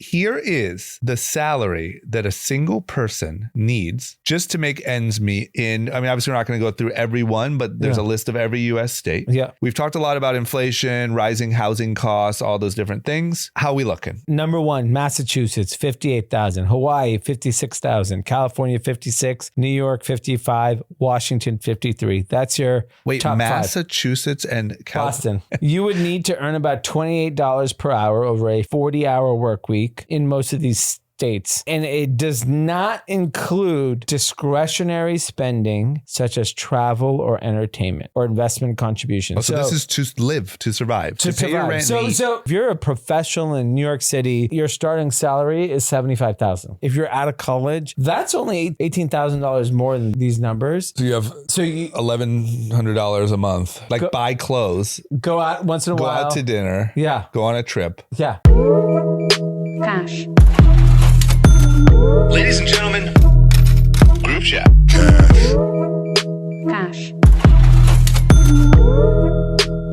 Here is the salary that a single person needs just to make ends meet in, I mean, obviously we're not going to go through every one, but there's a list of every U.S. state. Yeah. We've talked a lot about inflation, rising housing costs, all those different things. How are we looking? Number one, Massachusetts, 58,000. Hawaii, 56,000. California, 56. New York, 55. Washington, 53. That's your top Massachusetts five. and Boston. You would need to earn about $28 per hour over a 40-hour work week in most of these states. And it does not include discretionary spending such as travel or entertainment or investment contributions. So this is to live, to survive, to pay your rent. So if you're a professional in New York City, your starting salary is $75,000. If you're out of college, that's only $18,000 more than these numbers. So you have $1,100 a month. Like buy clothes. Go out once in a while. Go out to dinner. Yeah. Go on a trip. Yeah. Cash. Ladies and gentlemen, group chat. Cash.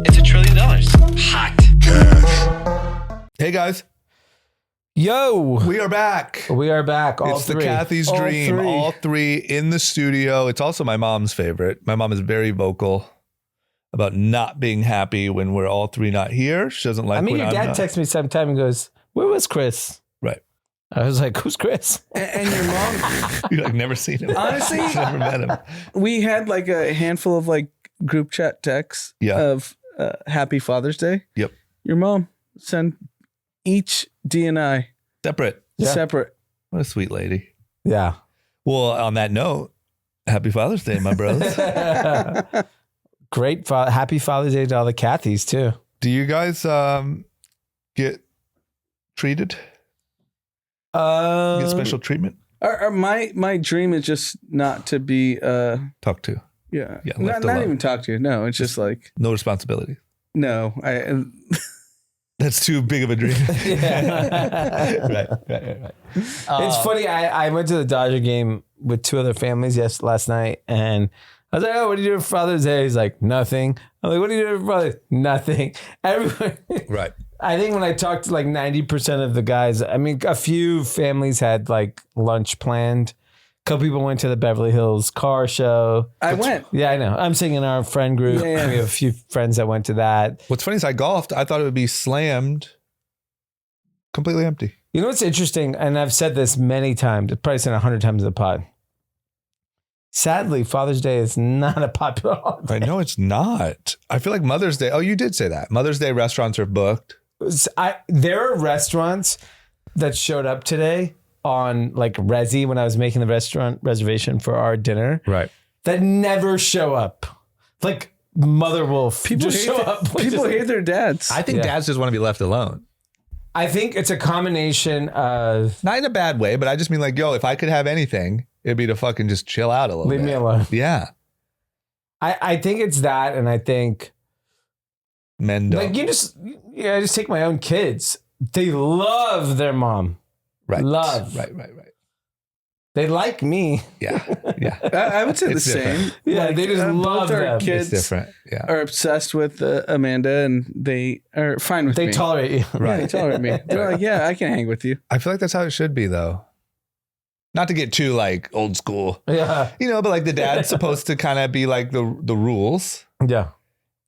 It's $1 trillion. Hot. Hey guys. Yo. We are back. We are back. All it's three. The Kathy's dream. All three in the studio. It's also my mom's favorite. My mom is very vocal about not being happy when we're all three not here. She doesn't like when your dad texts me sometime and goes, "Where was Chris?" Right. I was like, "Who's Chris?" And your mom? You like never seen him. Honestly, never met him. We had like a handful of like group chat texts of Happy Father's Day. Yep. Your mom sent each D&I separate. What a sweet lady. Yeah. Well, on that note, Happy Father's Day, my bros. Great. Happy Father's Day to all the Kathys too. Do you guys get treated? Get special treatment? My dream is just not to be talked to. Yeah. Not even talk to. No, it's just like no responsibility. No, that's too big of a dream. Right. It's funny. I went to the Dodger game with two other families last night, and I was like, "Oh, what do you do for Father's Day?" He's like, "Nothing." I'm like, "What do you do for Father's Day?" "Nothing." Everyone. Right. I think when I talked to like 90% of the guys, I mean, a few families had like lunch planned. A couple people went to the Beverly Hills car show. I went. Yeah, I know. I'm saying in our friend group, we have a few friends that went to that. What's funny is I golfed. I thought it would be slammed, completely empty. You know what's interesting? And I've said this many times, I've probably said 100 times in the pod. Sadly, Father's Day is not a popular holiday. I know it's not. I feel like Mother's Day. Oh, you did say that. Mother's Day restaurants are booked. There are restaurants that showed up today on like Resi when I was making the restaurant reservation for our dinner. Right. That never show up. Like Mother Wolf. People just show up. People hate their dads. I think dads just want to be left alone. I think it's a combination of... Not in a bad way, but I just mean like, yo, if I could have anything, it'd be to fucking just chill out a little bit. Leave me alone. Yeah. I think it's that, and I think... Men don't. Like I just take my own kids. They love their mom. Right. Love. Right. They like me. Yeah. I would say It's the same. Yeah, they just love both our them. kids It's different. Yeah. are obsessed with Amanda, and they are fine with me. They tolerate you. Yeah, they tolerate me. They're like, yeah, I can hang with you. I feel like that's how it should be, though. Not to get too like old school. Yeah. But like the dad's supposed to kind of be like the rules, Yeah.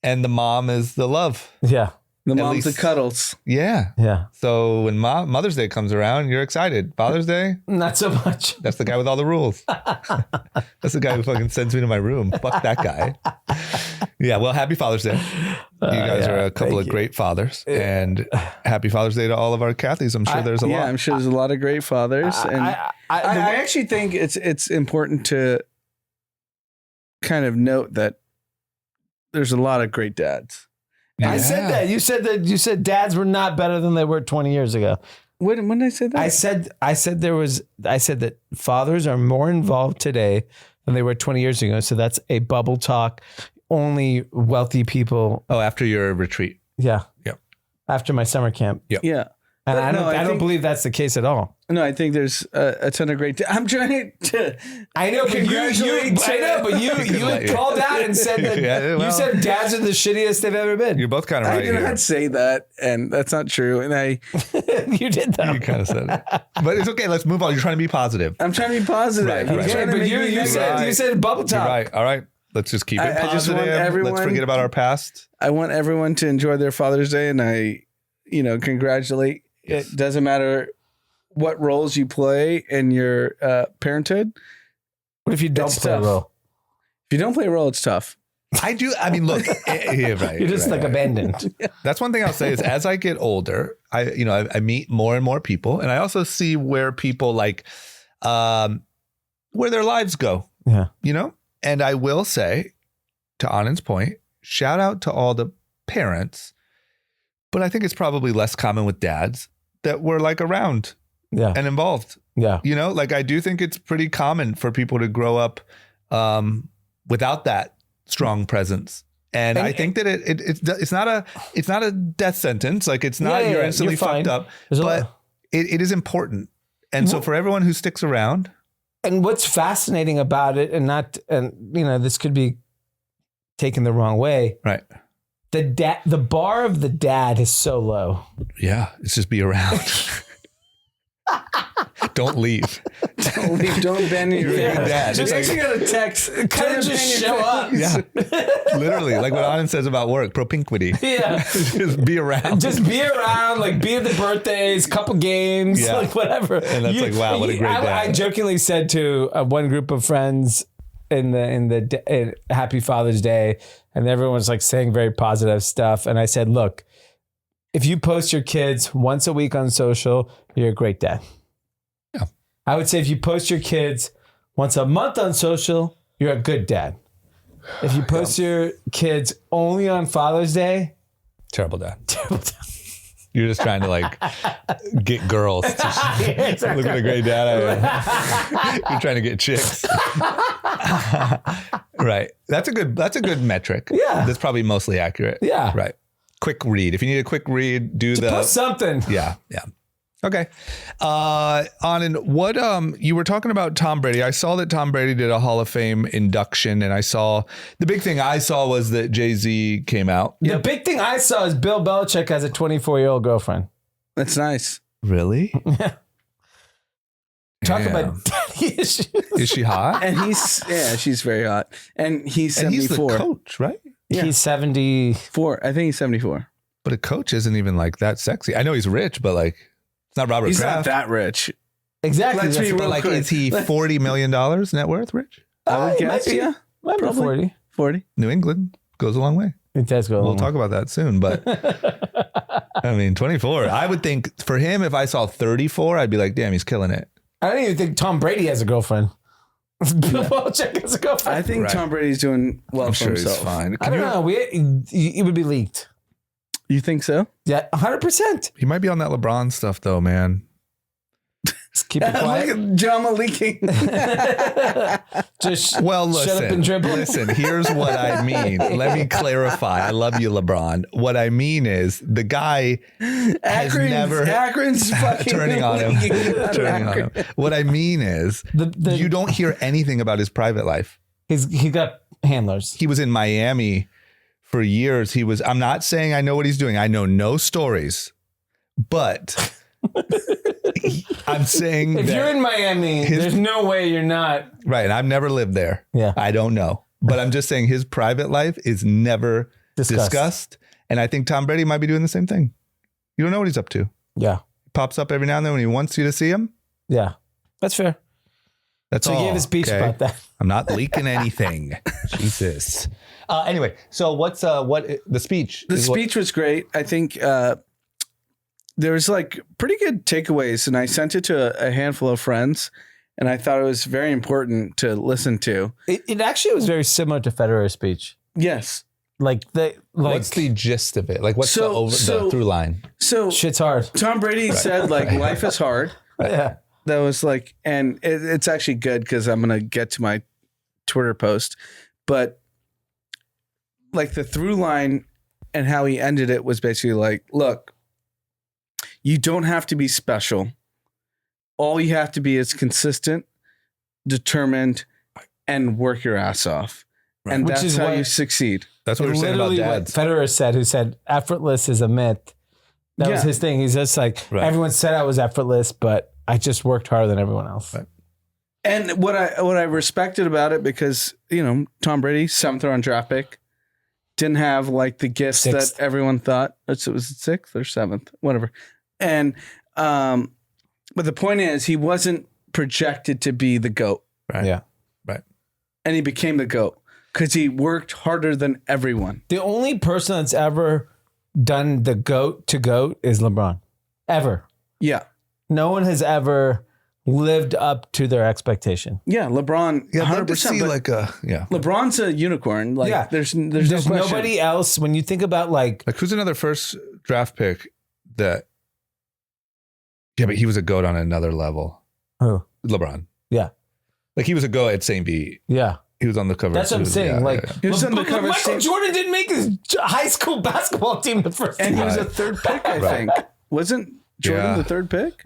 and the mom is the love. Yeah. The At mom's least- the cuddles. Yeah. Yeah. So when Mother's Day comes around, you're excited. Father's Day, Not so much. that's the guy with all the rules. That's the guy who fucking sends me to my room. Fuck that guy. Yeah. Well, happy Father's Day. You guys are a couple of great fathers, and happy Father's Day to all of our Kathys. I'm sure there's a lot. Yeah, I'm sure there's a lot of great fathers, and I actually think it's important to kind of note that there's a lot of great dads. Yeah. I said that. You said dads were not better than they were 20 years ago. When did I say that? I said that fathers are more involved today than they were 20 years ago. So that's a bubble talk. Only wealthy people. Oh, after your retreat. Yeah. Yep. After my summer camp. Yep. Yeah. And I don't believe that's the case at all. No, I think there's a ton of great. I'm trying to. I know, but you had called out and said that you said dads are the shittiest they've ever been. You're both kind of right. I did not say that, and that's not true. And you did though. You kind of said it, but it's okay. Let's move on. You're trying to be positive. I'm trying to be positive. Right. But you said bubble top. You're right. All right. Let's just keep it positive. I just want everyone, let's forget about our past. I want everyone to enjoy their Father's Day, and I congratulate. Yes. It doesn't matter what roles you play in your parenthood. What if you don't play a role? If you don't play a role, it's tough. I do. I mean, look, right, you're just abandoned. That's one thing I'll say is as I get older, I meet more and more people, and I also see where people where their lives go. Yeah. And I will say, to Anand's point, shout out to all the parents, but I think it's probably less common with dads that were around and involved. Yeah. I do think it's pretty common for people to grow up without that strong presence. And I think that it's not a death sentence. It's not you're instantly fucked up, but it is important. And so for everyone who sticks around. And what's fascinating about it, and this could be taken the wrong way. Right. The bar of the dad is so low. Yeah. It's just be around. Don't leave. Don't leave. Don't abandon your dad. Just got a text. Kind of just show up. Yeah. Literally. Like what Anand says about work, propinquity. Yeah. Just be around. Just be around, be at the birthdays, couple games, whatever. And that's wow, what a great dad. I jokingly said to one group of friends in Happy Father's Day, and everyone was saying very positive stuff. And I said, look, if you post your kids once a week on social, you're a great dad. Yeah. I would say if you post your kids once a month on social, you're a good dad. If you post your kids only on Father's Day, terrible dad. You're just trying to get girls to look at a great dad I am. You're trying to get chicks. Right. That's a good metric. Yeah. That's probably mostly accurate. Yeah. Right. Quick read. If you need a quick read, post something. Yeah. Yeah. Okay. Anand, what you were talking about Tom Brady. I saw that Tom Brady did a Hall of Fame induction, and I saw the big thing I saw was that Jay-Z came out. The big thing I saw is Bill Belichick has a 24-year-old girlfriend. That's nice. Really? Yeah. Talk about daddy issues. Is she hot? And she's very hot. And he's 74. And he's the coach, right? Yeah. He's 74. I think he's 74. But a coach isn't even that sexy. I know he's rich, but it's not Robert He's Kraft. not that rich. Exactly. Let's be real quick. Is he $40 million net worth rich? I would guess, yeah. Might be 40. 40. New England goes a long way. It does go a long way. We'll talk about that soon, but 24. I would think for him, if I saw 34, I'd be like, damn, he's killing it. I don't even think Tom Brady has a girlfriend. Bill Belichick has a girlfriend. I think Tom Brady's doing well for himself. He's fine. I don't know. It would be leaked. You think so? Yeah, 100%. He might be on that LeBron stuff though, man. Just keep it quiet. Look at drama leaking. Just listen, shut up and dribble. Listen, here's what I mean. Let me clarify. I love you, LeBron. What I mean is the guy has never Akron's fucking turning on him. What I mean is you don't hear anything about his private life. He got handlers. He was in Miami for years. I'm not saying I know what he's doing. I know no stories, but I'm saying if you're in Miami, there's no way you're not. Right. And I've never lived there. Yeah. I don't know. But I'm just saying his private life is never discussed. And I think Tom Brady might be doing the same thing. You don't know what he's up to. Yeah. He pops up every now and then when he wants you to see him. Yeah. That's fair. That's all. So he gave a speech about that. I'm not leaking anything. Jesus. Anyway, so what's the speech? The speech was great. I think there was pretty good takeaways, and I sent it to a handful of friends, and I thought it was very important to listen to. It actually was very similar to Federer's speech. Yes. What's the gist of it? What's the through line? So shit's hard. Tom Brady said life is hard. Yeah. That was and it's actually good because I'm going to get to my Twitter post, but the through line and how he ended it was basically look, You don't have to be special. All you have to be is consistent, determined, and work your ass off. Right. And Which that's is how what- you succeed. That's what we're saying about Literally what dads. Federer said, who said effortless is a myth. That was Yeah. his thing. He's just like, Right. everyone said I was effortless, but I just worked harder than everyone else. Right. And what I respected about it, because, Tom Brady, 7th round draft pick, didn't have like the gifts Sixth. that everyone thought. Was it 6th or 7th? Whatever. And, but the point is, he wasn't projected to be the GOAT. Right. Yeah. Right. And he became the GOAT because he worked harder than everyone. The only person that's ever done the GOAT to GOAT is LeBron. Ever. Yeah. No one has ever lived up to their expectation. Yeah. LeBron, Yeah, I'd love 100%. to see but LeBron's a unicorn. Like, Yeah. there's no There's question. nobody else. When you think about like who's another first draft pick that? Yeah, but he was a GOAT on another level. who? LeBron. Yeah. Like he was a GOAT at St. B. Yeah. He was on the cover. That's what I'm too. saying. Yeah, like yeah, yeah. He was on the but cover of Michael St. Jordan didn't make his high school basketball team the first And he time. was a 3rd pick, I Right. think. Wasn't Jordan Yeah. the 3rd pick?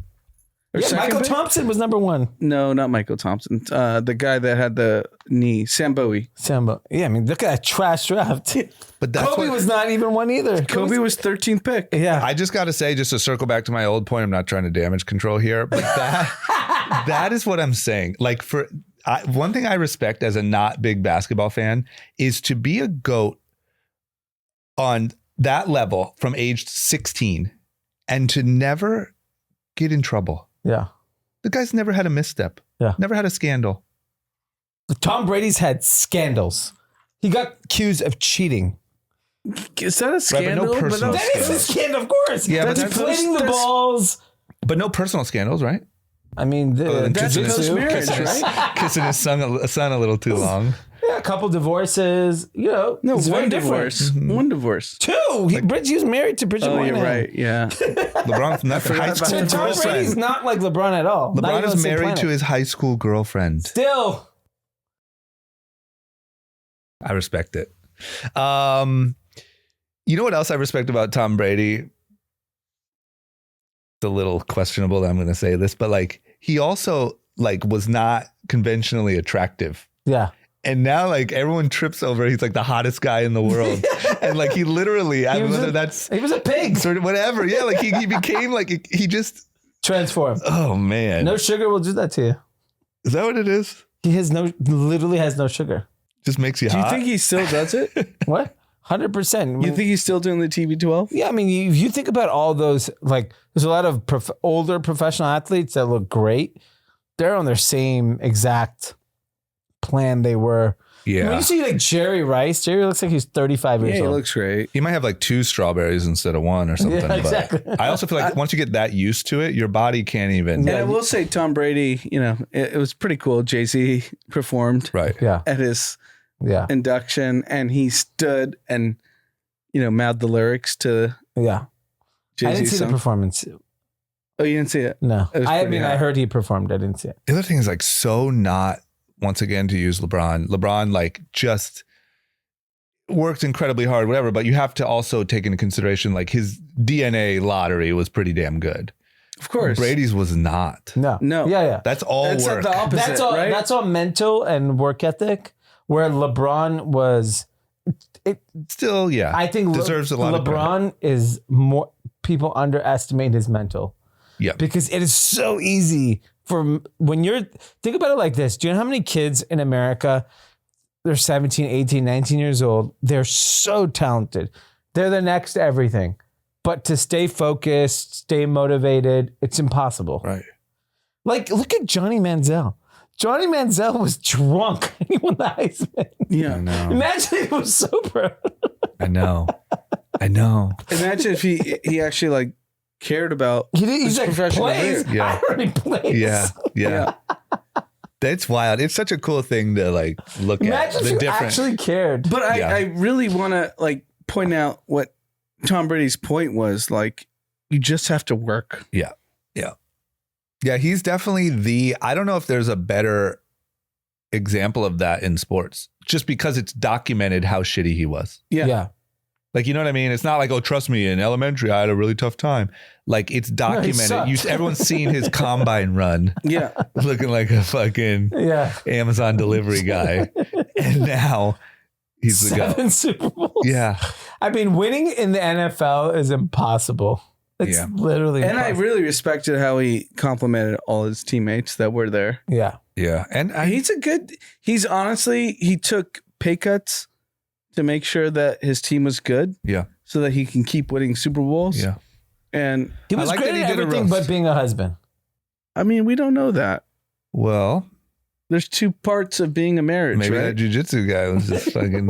Or Yeah, second Michael pick? Thompson was number 1. No, not Michael Thompson. The guy that had the knee, Sam Bowie. Sambo. Yeah, I mean, look at that trash draft. But that's Kobe what, was not even one either. Kobe was 13th pick. Yeah. I just got to say, just to circle back to my old point, I'm not trying to damage control here, but that is what I'm saying. Like one thing I respect as a not big basketball fan is to be a GOAT on that level from age 16 and to never get in trouble. Yeah. The guy's never had a misstep. Yeah. Never had a scandal. Tom Brady's had scandals. He got accused of cheating. Is that a scandal? no personal That is a scandal, of course. Yeah, but That's that's- inflating the that's- balls. But no personal scandals, right? I mean, That's jiu-jitsu. post-marriage, right? Kissing his son a little too long. Yeah, a couple divorces. No, it's very one different. divorce. One divorce. 2. Bridget was married to Bridget Oh, Moynihan. you're right. Yeah. LeBron from that forgot high about school that. Tom Brady's girlfriend. not like LeBron at all. Not LeBron even on is the same married planet. to his high school girlfriend. Still. I respect it. You know what else I respect about Tom Brady? It's a little questionable that I'm going to say this, but like he also like was not conventionally attractive. Yeah. And now like everyone trips over he's like the hottest guy in the world. And like he literally, I don't know whether that's He was a pig. sort of whatever. Yeah, like he became like he just Transform. oh man. No sugar will do that to you. Is that what it is? He literally has no sugar. Just makes you Do you hot. think he still does it? What? 100%. You think he's still doing the TB12? Yeah, I mean, if you think about all those, like, there's a lot of older professional athletes that look great. They're on their same exact plan they were. yeah. When you see like Jerry Rice, Jerry looks like he's 35 Yeah, years he old. looks great. You might have like 2 strawberries instead of 1 or something. Yeah, exactly. But I also feel like once you get that used to it, your body can't even. And I will say, Tom Brady, it was pretty cool. Jay-Z performed Right. Yeah, at his yeah, induction, and he stood and, mouthed the lyrics to yeah. I didn't Jay-Z's see the song. performance. Oh, you didn't see it? No, It was I pretty mean, I hot. heard he performed. I didn't see it. The other thing is like so not, once again, to use LeBron. LeBron like just worked incredibly hard, whatever, but you have to also take into consideration like his DNA lottery was pretty damn good. Of course. Brady's was not. No, No. yeah, yeah. That's all That's work. the opposite, That's all. right? That's all mental and work ethic. Where LeBron was, Still, yeah. I think deserves a lot of credit. LeBron is more. People underestimate his mental. Yeah. Because it is so easy for when you're think about it like this. Do you know how many kids in America, they're 17, 18, 19 years old. They're so talented. They're the next everything. But to stay focused, stay motivated, it's impossible. Right. Like, look at Johnny Manziel. Johnny Manziel was drunk and he won the Heisman. Yeah. I know. Imagine if he was sober. I know. I know. Imagine if he actually like cared about He's his like, professional plays. career. Yeah. I already plays. Yeah. Yeah. That's wild. It's such a cool thing to like look Imagine at. if The you different. actually cared. But Yeah. I really want to like point out what Tom Brady's point was. Like, you just have to work. Yeah. Yeah, he's definitely I don't know if there's a better example of that in sports, just because it's documented how shitty he was. Yeah. Yeah. Like, you know what I mean? It's not like, oh, trust me, in elementary, I had a really tough time. Like, it's documented. Everyone's seen his combine run. Yeah. Looking like a fucking Amazon delivery guy. And now he's the guy. 7 Super Bowls. Yeah. I mean, winning in the NFL is impossible. It's literally And impossible. I really respected how he complimented all his teammates that were there. Yeah. Yeah. And he took pay cuts to make sure that his team was good. Yeah. So that he can keep winning Super Bowls. Yeah. And he was great at everything but being a husband. I mean, we don't know that. Well, there's 2 parts of being a marriage. Maybe right? that jujitsu guy was just fucking,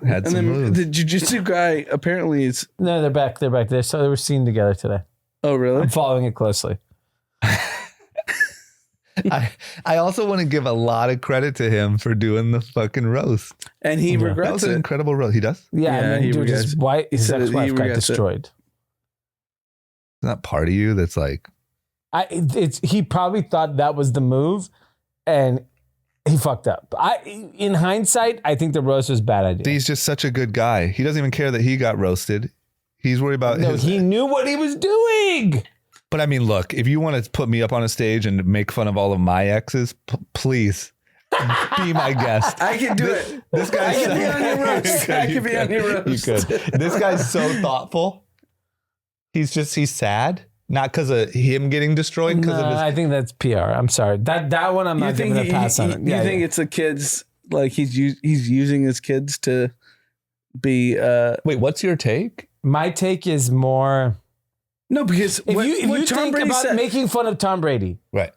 had some moves. The jujitsu guy apparently is. No, they're back. They're back. They were seen together today. Oh, really? I'm following it closely. I also want to give a lot of credit to him for doing the fucking roast. And he regrets that was an it. incredible roast. He does? Yeah, I mean, dude, his ex-wife got destroyed. Isn't that part of you that's like... He probably thought that was the move, and he fucked up. In hindsight, I think the roast was a bad idea. He's just such a good guy. He doesn't even care that he got roasted. He's worried about he knew what he was doing. But I mean, look, if you want to put me up on a stage and make fun of all of my exes, please be my guest. I can do it. This guy's I can be on your roast. I can be on your roast. You could. This guy's so thoughtful. He's sad. Not because of him getting destroyed. No, I think that's PR. I'm sorry. That one I'm not giving a pass on it. You think it's the kids, like he's using his kids to be... Wait, what's your take? My take is more... No, because if you think about making fun of Tom Brady, right?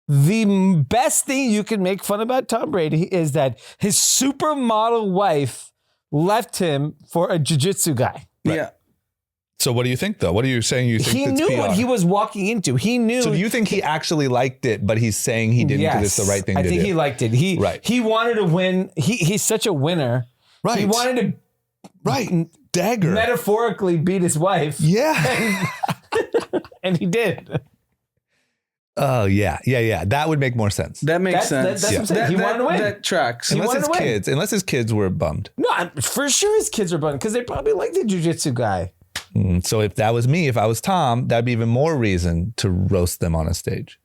The best thing you can make fun about Tom Brady is that his supermodel wife left him for a jiu-jitsu guy. Right. Yeah. So what do you think, though? What are you saying? You think he knew PR? what he was walking into? He knew. So do you think he actually liked it, but he's saying he didn't because it's the right thing to do? I think he liked it. He wanted to win. He's such a winner. Right. He wanted to dagger metaphorically beat his wife. Yeah. And he did. Oh, yeah. That would make more sense. That makes sense. That's what I'm saying. He wanted to win. That tracks. Unless his kids were bummed. No, for sure his kids were bummed because they probably liked the jiu-jitsu guy. So if that was me, if I was Tom, that'd be even more reason to roast them on a stage.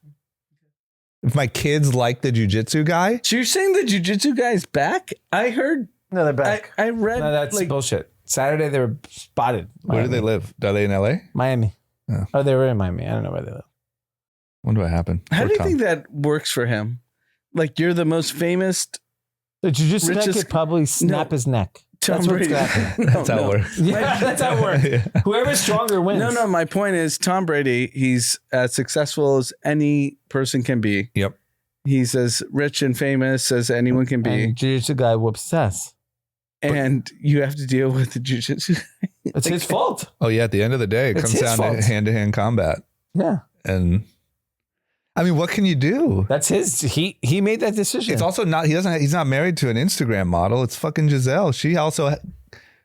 If my kids like the jiu-jitsu guy. So you're saying the jiu-jitsu guy's back? I heard. No, they're back. I read. No, that's bullshit. Saturday they were spotted. Where do they live? Are they in LA? Miami. Oh, they were in Miami. I don't know where they live. Wonder what happened. How do you think that works for him? Like you're the most famous. The jiu-jitsu guy could probably snap his neck. That's what's happening. That's how it works. Yeah, that's how it works. Yeah. Whoever's stronger wins. No. My point is Tom Brady. He's as successful as any person can be. Yep. He's as rich and famous as anyone can be. And jiu-jitsu guy whoops his ass. And you have to deal with the jiu-jitsu. It's his fault. Oh yeah. At the end of the day, it comes down to hand-to-hand combat. Yeah. And I mean, what can you do? That's his. He made that decision. It's also not. He's not married to an Instagram model. It's fucking Giselle. She also.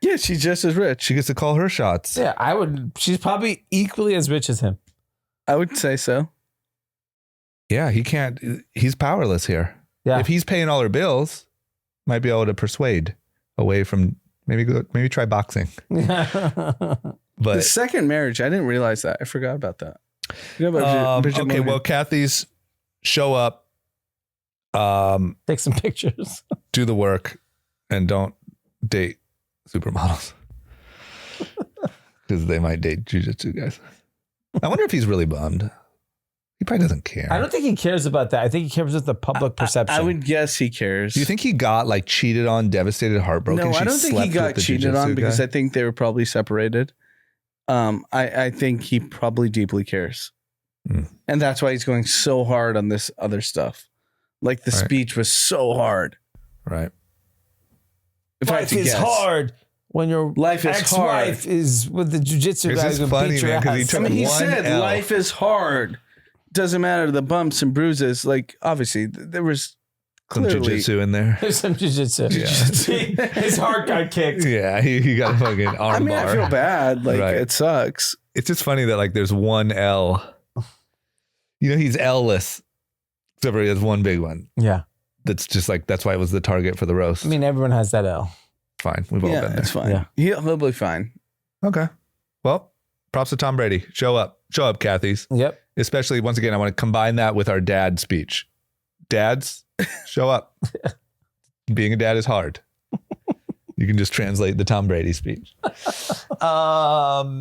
Yeah, she's just as rich. She gets to call her shots. Yeah, I would. She's probably equally as rich as him. I would say so. Yeah, he can't. He's powerless here. Yeah. If he's paying all her bills, might be able to persuade away from maybe try boxing. But the second marriage, I didn't realize that. I forgot about that. Okay, well, Kathy's show up, take some pictures, do the work, and don't date supermodels because they might date jiu-jitsu guys. I wonder if he's really bummed. He probably doesn't care. I don't think he cares about that. I think he cares with the public perception. I would guess he cares. Do you think he got like cheated on, devastated, heartbroken? No, I don't think he got cheated on because I think they were probably separated. I think he probably deeply cares. And that's why he's going so hard on this other stuff. Like the speech was so hard. Right. If life is hard when your ex-wife is with the jiu-jitsu guys who beat your ass. He said life is hard. Doesn't matter the bumps and bruises. Like obviously there was clearly some jiu-jitsu in there. There's some jiu-jitsu. Yeah. His heart got kicked. Yeah, he got a fucking arm I mean, bar. I feel bad. Like it sucks. It's just funny that like there's one L. You know, he's L-less. Except for he has one big one. Yeah. That's just like, that's why it was the target for the roast. I mean, everyone has that L. fine. We've all been there. It's fine. Yeah. He'll be fine. Okay. Well, props to Tom Brady. Show up, Cathy's. Yep. Especially, once again, I want to combine that with our dad speech. Dads, show up. Being a dad is hard. You can just translate the Tom Brady speech. I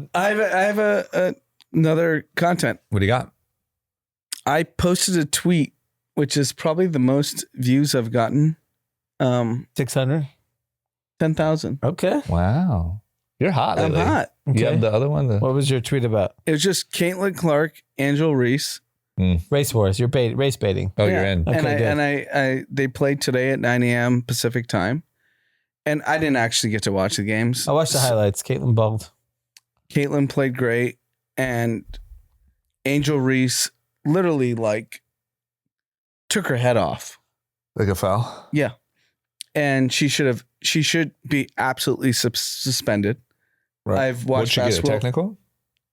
have another content. What do you got? I posted a tweet, which is probably the most views I've gotten. 600. 10,000. Okay. Wow. You're hot I'm lately. hot. You have the other one? What was your tweet about? It was just Caitlyn Clark, Angel Reese. Race wars. You're race baiting. Oh, you're in. Okay, and I they played today at 9 a.m. Pacific time. And I didn't actually get to watch the games. I watched the highlights. Caitlyn balled. Caitlyn played great. And Angel Reese literally like took her head off. Like a foul? Yeah. And she should be absolutely suspended. Right. I've watched What'd she basketball. get, a technical?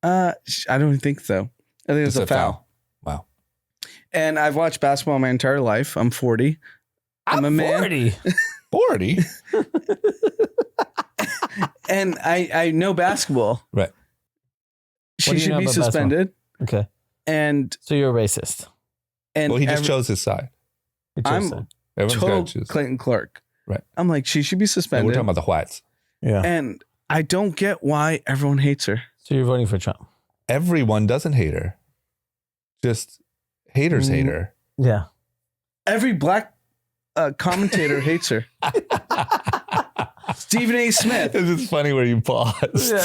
I don't think so. I think it was It's a foul. Wow. And I've watched basketball my entire life. I'm 40. I'm a man. 40. 40? And I know basketball. Right. What do She you should know be about suspended. Okay. And So you're a racist. Well, he just chose his side. It's I'm your side. Everyone's got total to choose. Clayton Clark. Right. I'm like, she should be No, suspended. we're talking about the whites. Yeah. And I don't get why everyone hates her. So you're voting for Trump. Everyone doesn't hate her. Just haters hate her. Yeah. Every black commentator hates her. Stephen A. Smith. This is funny where you paused. No,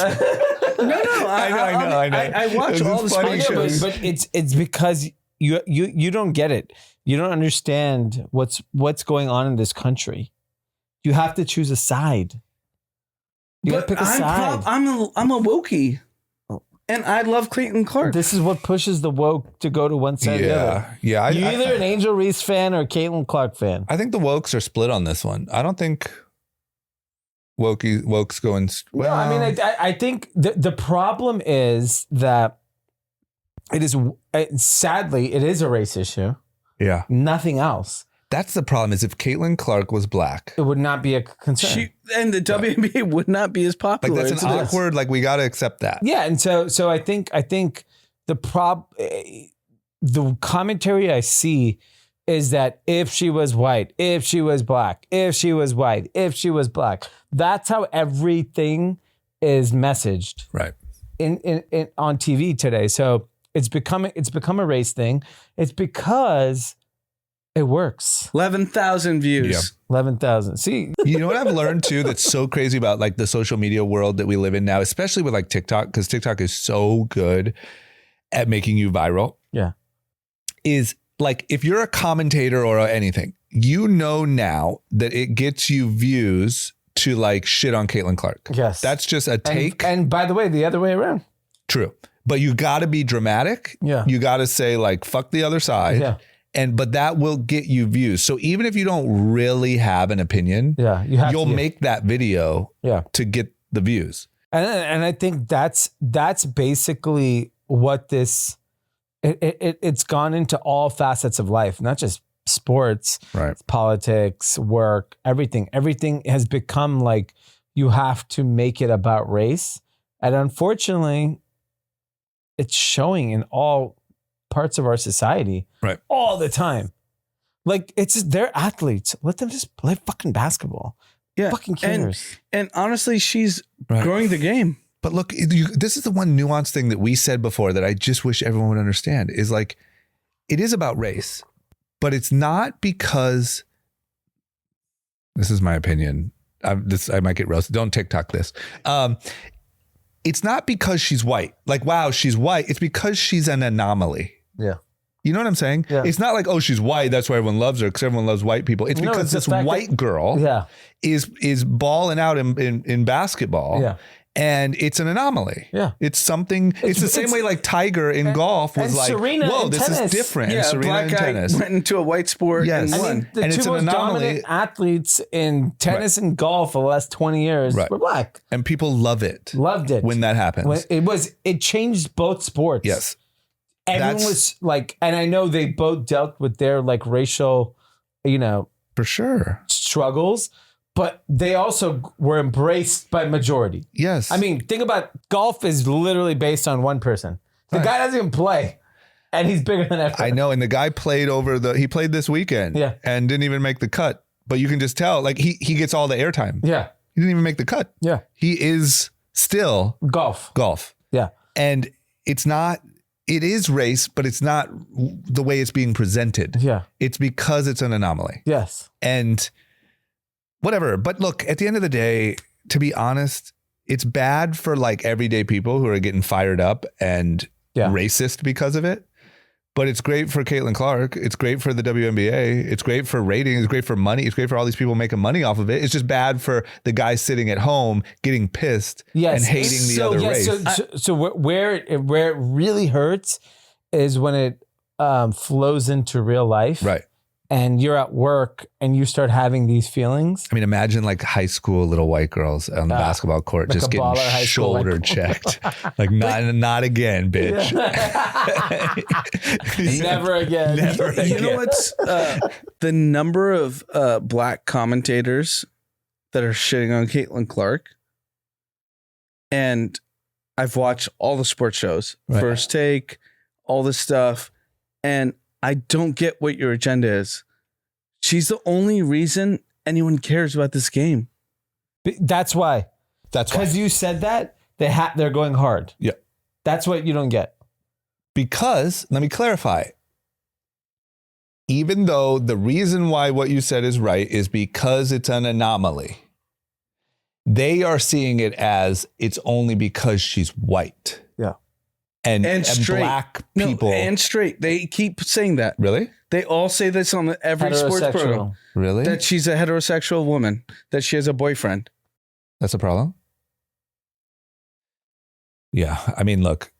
I know. I watch This all is the funny. sports shows. But it's because you don't get it. You don't understand what's going on in this country. You have to choose a side. You got to pick a side. I'm a wokey, and I love Clayton Clark. This is what pushes the woke to go to one side or the other. Yeah. You're either an Angel Reese fan or a Caitlyn Clark fan. I think the wokes are split on this one. I don't think wokes going. No, I mean, I think the problem is that it is sadly it is a race issue. Yeah. Nothing else. That's the problem. Is if Caitlyn Clark was black, It would not be a concern. And the WNBA would not be as like popular. that's an as it is. awkward. Like we got to accept that. Yeah, and so I think the commentary I see is that if she was white, if she was black, if she was white, if she was black, that's how everything is messaged Right. in on TV today. So it's become a race thing. It's because it works. 11,000 views. Yeah. 11,000. See, You know what I've learned too that's so crazy about like the social media world that we live in now, especially with like TikTok, because TikTok is so good at making you viral. Yeah. Is like if you're a commentator or anything, you know now that it gets you views to like shit on Caitlyn Clark. yes, That's just a take. And by the way, the other way around. True. But you got to be dramatic. Yeah. You got to say like, fuck the other side. Yeah. But that will get you views. So even if you don't really have an opinion, Yeah, you'll make that video to get the views. And I think that's basically what this it's gone into all facets of life, not just sports, Right. politics, work, everything. Everything has become like you have to make it about race. And unfortunately, it's showing in all parts of our society all the time. Like they're athletes. Let them just play fucking basketball. Yeah. Fucking cares. And honestly, she's growing the game. But look, this is the one nuanced thing that we said before that I just wish everyone would understand is like, it is about race, but it's not because, this is my opinion. I might get roasted. Don't TikTok this. It's not because she's white. Like, wow, she's white. It's because she's an anomaly. Yeah. You know what I'm saying? Yeah. It's not like, oh, she's white, that's why everyone loves her, because everyone loves white people. It's No, because it's this the fact white girl is balling out in basketball. Yeah. And it's an anomaly. Yeah. It's something, it's the same way like Tiger in golf was and like, Serena whoa, in this tennis. is different. Yeah, Serena black in guy tennis. went into a white sport Yes. and I won. mean, The and two it's an most anomaly. dominant athletes in tennis and golf for the last 20 years Right. were black. And people love it. Loved it. When that happens. It changed both sports. Yes. Everyone was like, and I know they both dealt with their like racial, For sure. struggles, but they also were embraced by majority. Yes. I mean, think about golf is literally based on one person. The guy doesn't even play, and he's bigger than ever. I know. And the guy played he played this weekend and didn't even make the cut. But you can just tell, like, he gets all the airtime. Yeah. He didn't even make the cut. Yeah. He is still golf. Yeah. And it is race, but it's not the way it's being presented. Yeah. It's because it's an anomaly. Yes. And whatever. But look, at the end of the day, to be honest, it's bad for like everyday people who are getting fired up and racist because of it. But it's great for Caitlyn Clark. It's great for the WNBA. It's great for ratings. It's great for money. It's great for all these people making money off of it. It's just bad for the guy sitting at home getting pissed and hating the other race. So where it really hurts is when it flows into real life. Right. And you're at work and you start having these feelings. I mean, imagine like high school little white girls on the basketball court like just getting shoulder checked. Like, not again, bitch. Never again. Never again. You know what's the number of black commentators that are shitting on Caitlyn Clark? And I've watched all the sports shows, First Take, all this stuff, and I don't get what your agenda is. She's the only reason anyone cares about this game. That's why. Because you said that, they're going hard. Yeah. That's what you don't get. Because, let me clarify, even though the reason why what you said is right is because it's an anomaly, they are seeing it as it's only because she's white. Yeah. And straight. Black people. No, and straight. They keep saying that. Really? They all say this on every sports program. Really? That she's a heterosexual woman, that she has a boyfriend. That's a problem? Yeah. I mean, look,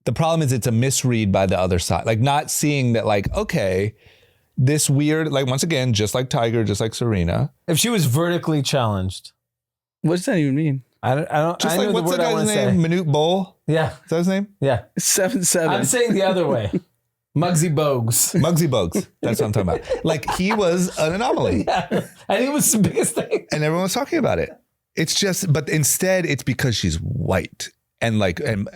the problem is it's a misread by the other side. Like, not seeing that, like, okay, this weird, like, once again, just like Tiger, just like Serena. If she was vertically challenged. What does that even mean? I don't. Just like, what's the guy's name? Manute Bol? Yeah. Is that his name? Yeah. 7-7. I'm saying the other way. Muggsy Bogues. Muggsy Bogues. That's what I'm talking about. Like, he was an anomaly. Yeah. And he was the biggest thing. And everyone was talking about it. It's just, but instead it's because she's white and like, and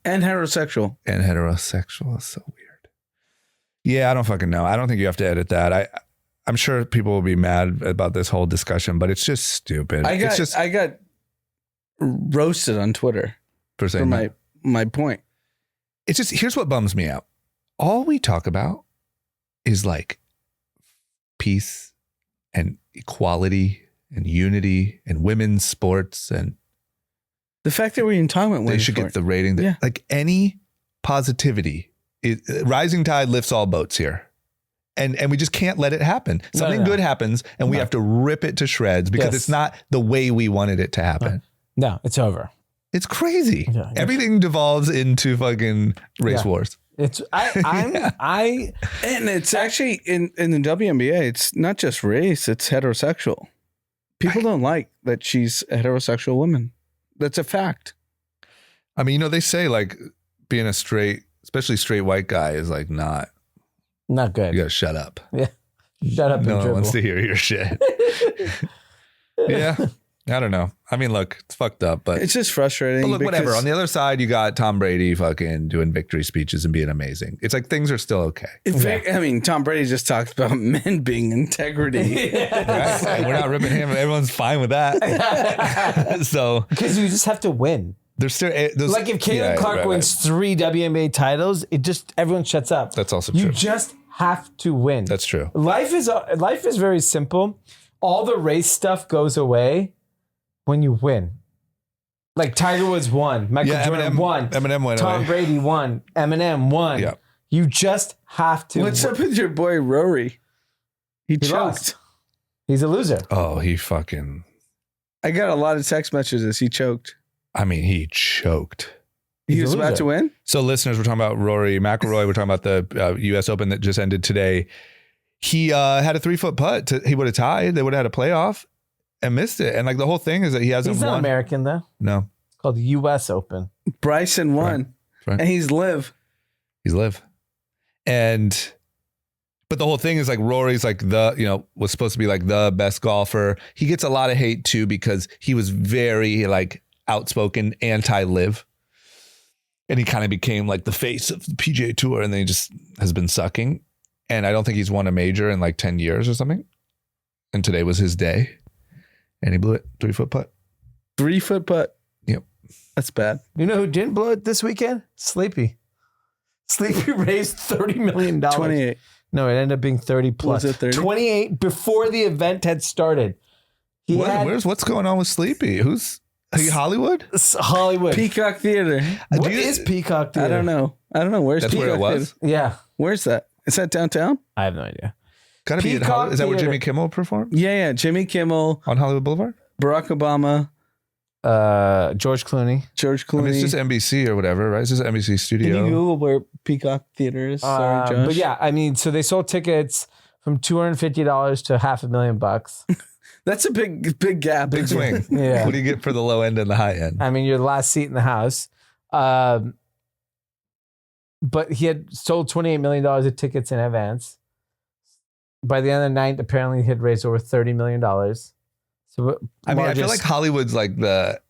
heterosexual. And heterosexual is so weird. Yeah, I don't fucking know. I don't think you have to edit that. I'm sure people will be mad about this whole discussion, but it's just stupid. I got roasted on Twitter for saying my point. It's just, here's what bums me out. All we talk about is like peace and equality and unity and women's sports, and the fact that we're even talking about they should get the rating that like any positivity. Rising tide lifts all boats here. And we just can't let it happen. Something good happens and we have to rip it to shreds because it's not the way we wanted it to happen. No, it's over. It's crazy. Yeah, everything devolves into fucking race wars. It's and it's actually in the WNBA, it's not just race, it's heterosexual. People don't like that she's a heterosexual woman. That's a fact. I mean, they say like being a straight, especially straight white guy is like not good. You gotta shut up. Yeah. Shut up and no one dribble. wants to hear your shit. Yeah. I don't know. I mean, look, it's fucked up, but it's just frustrating. But look, whatever. On the other side, you got Tom Brady fucking doing victory speeches and being amazing. It's like things are still okay. In fact, I mean, Tom Brady just talked about men being integrity. Right? We're not ripping him. Everyone's fine with that. So because you just have to win. There's still like if Caitlyn Clark wins 3 WNBA titles, everyone shuts up. That's also true. You just have to win. That's true. Life is very simple. All the race stuff goes away when you win. Like Tiger Woods won, Michael Jordan won, Eminem won, Tom Brady won, Eminem won. Yeah. You just have to. What's up with your boy Rory? He choked. Lost. He's a loser. Oh, he fucking. I got a lot of text messages. He choked. I mean, he choked. He was about to win? So listeners, we're talking about Rory McIlroy. We're talking about the U.S. Open that just ended today. He had a 3-foot putt. He would have tied. They would have had a playoff and missed it. And like the whole thing is that he hasn't won. He's not American though. No. It's called the U.S. Open. Bryson won. Right. And he's live. He's live. But But the whole thing is like Rory's like was supposed to be like the best golfer. He gets a lot of hate too because he was very like outspoken anti-live. And he kind of became like the face of the PGA Tour, and then he just has been sucking. And I don't think he's won a major in like 10 years or something. And today was his day. And he blew it. 3-foot putt. 3-foot putt. Yep. That's bad. You know who didn't blow it this weekend? Sleepy. Sleepy raised $30 million. 28. No, it ended up being 30 plus. Was it 30? 28 before the event had started. What's going on with Sleepy? Are you Hollywood? Hollywood. Peacock Theater. What is Peacock Theater? I don't know. Where's That's Peacock where it was? Theater? Yeah. Where's that? Is that downtown? I have no idea. Gotta be in Peacock Hollywood. Is that where Theater. Jimmy Kimmel performed? Yeah. Jimmy Kimmel, On Hollywood Boulevard? Barack Obama, George Clooney. George I Clooney. mean, it's just NBC or whatever, right? It's just NBC Can you Studio. Google where Peacock Theater is? Sorry, Josh. But yeah, I mean, so they sold tickets from $250 to $500,000. That's a big gap. Big swing. Yeah. What do you get for the low end and the high end? I mean, you're the last seat in the house. But he had sold $28 million of tickets in advance. By the end of the night, apparently he had raised over $30 million. So I mean, I feel like Hollywood's like the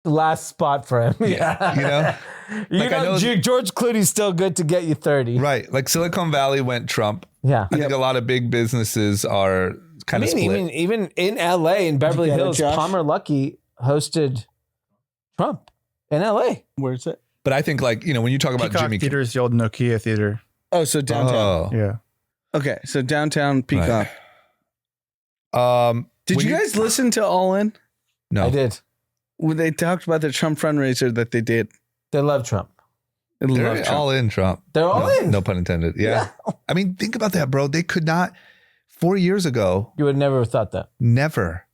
last spot for him. Yeah, you know? Like, I know- George Clooney's still good to get you 30. right. Like Silicon Valley went Trump. Yeah. I think a lot of big businesses are kind of split. Even in LA, in Beverly You got it, Hills, Josh? Palmer Luckey hosted Trump in LA. Where's it? But I think like, when you talk about Peacock Jimmy Theater is the old Nokia Theater. Oh, so downtown. Oh. Yeah. Okay, so downtown Peacock. Right. Did when you guys listen to All In? No. I did. When they talked about the Trump fundraiser that they did. They love Trump. They love They're Trump. all in Trump. They're all No- in. No pun intended. Yeah. I mean, think about that, bro. They could not 4 years ago. You would never have thought that. Never.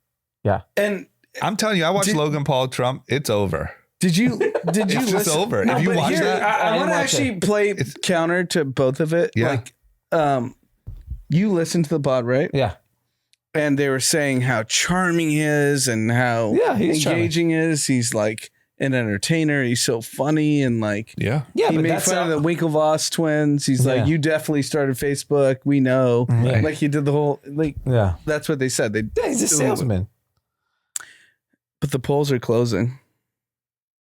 And I'm telling you, I watched Did- Logan Paul Trump. It's over. did you It's just listen? over. No, If you but watch here, that, I I want didn't to watch actually play It's- counter to both of it. Yeah. Like, you listened to the pod, right? Yeah. And they were saying how charming he is and how Yeah, he's engaging he is. He's like an entertainer. He's so funny and like yeah. Yeah, he but made that's fun of the Winklevoss twins. He's Yeah. like, you definitely started Facebook. We know. Right. Like he did the whole like. Yeah. That's what they said. They Yeah, he's a salesman. But the polls are closing.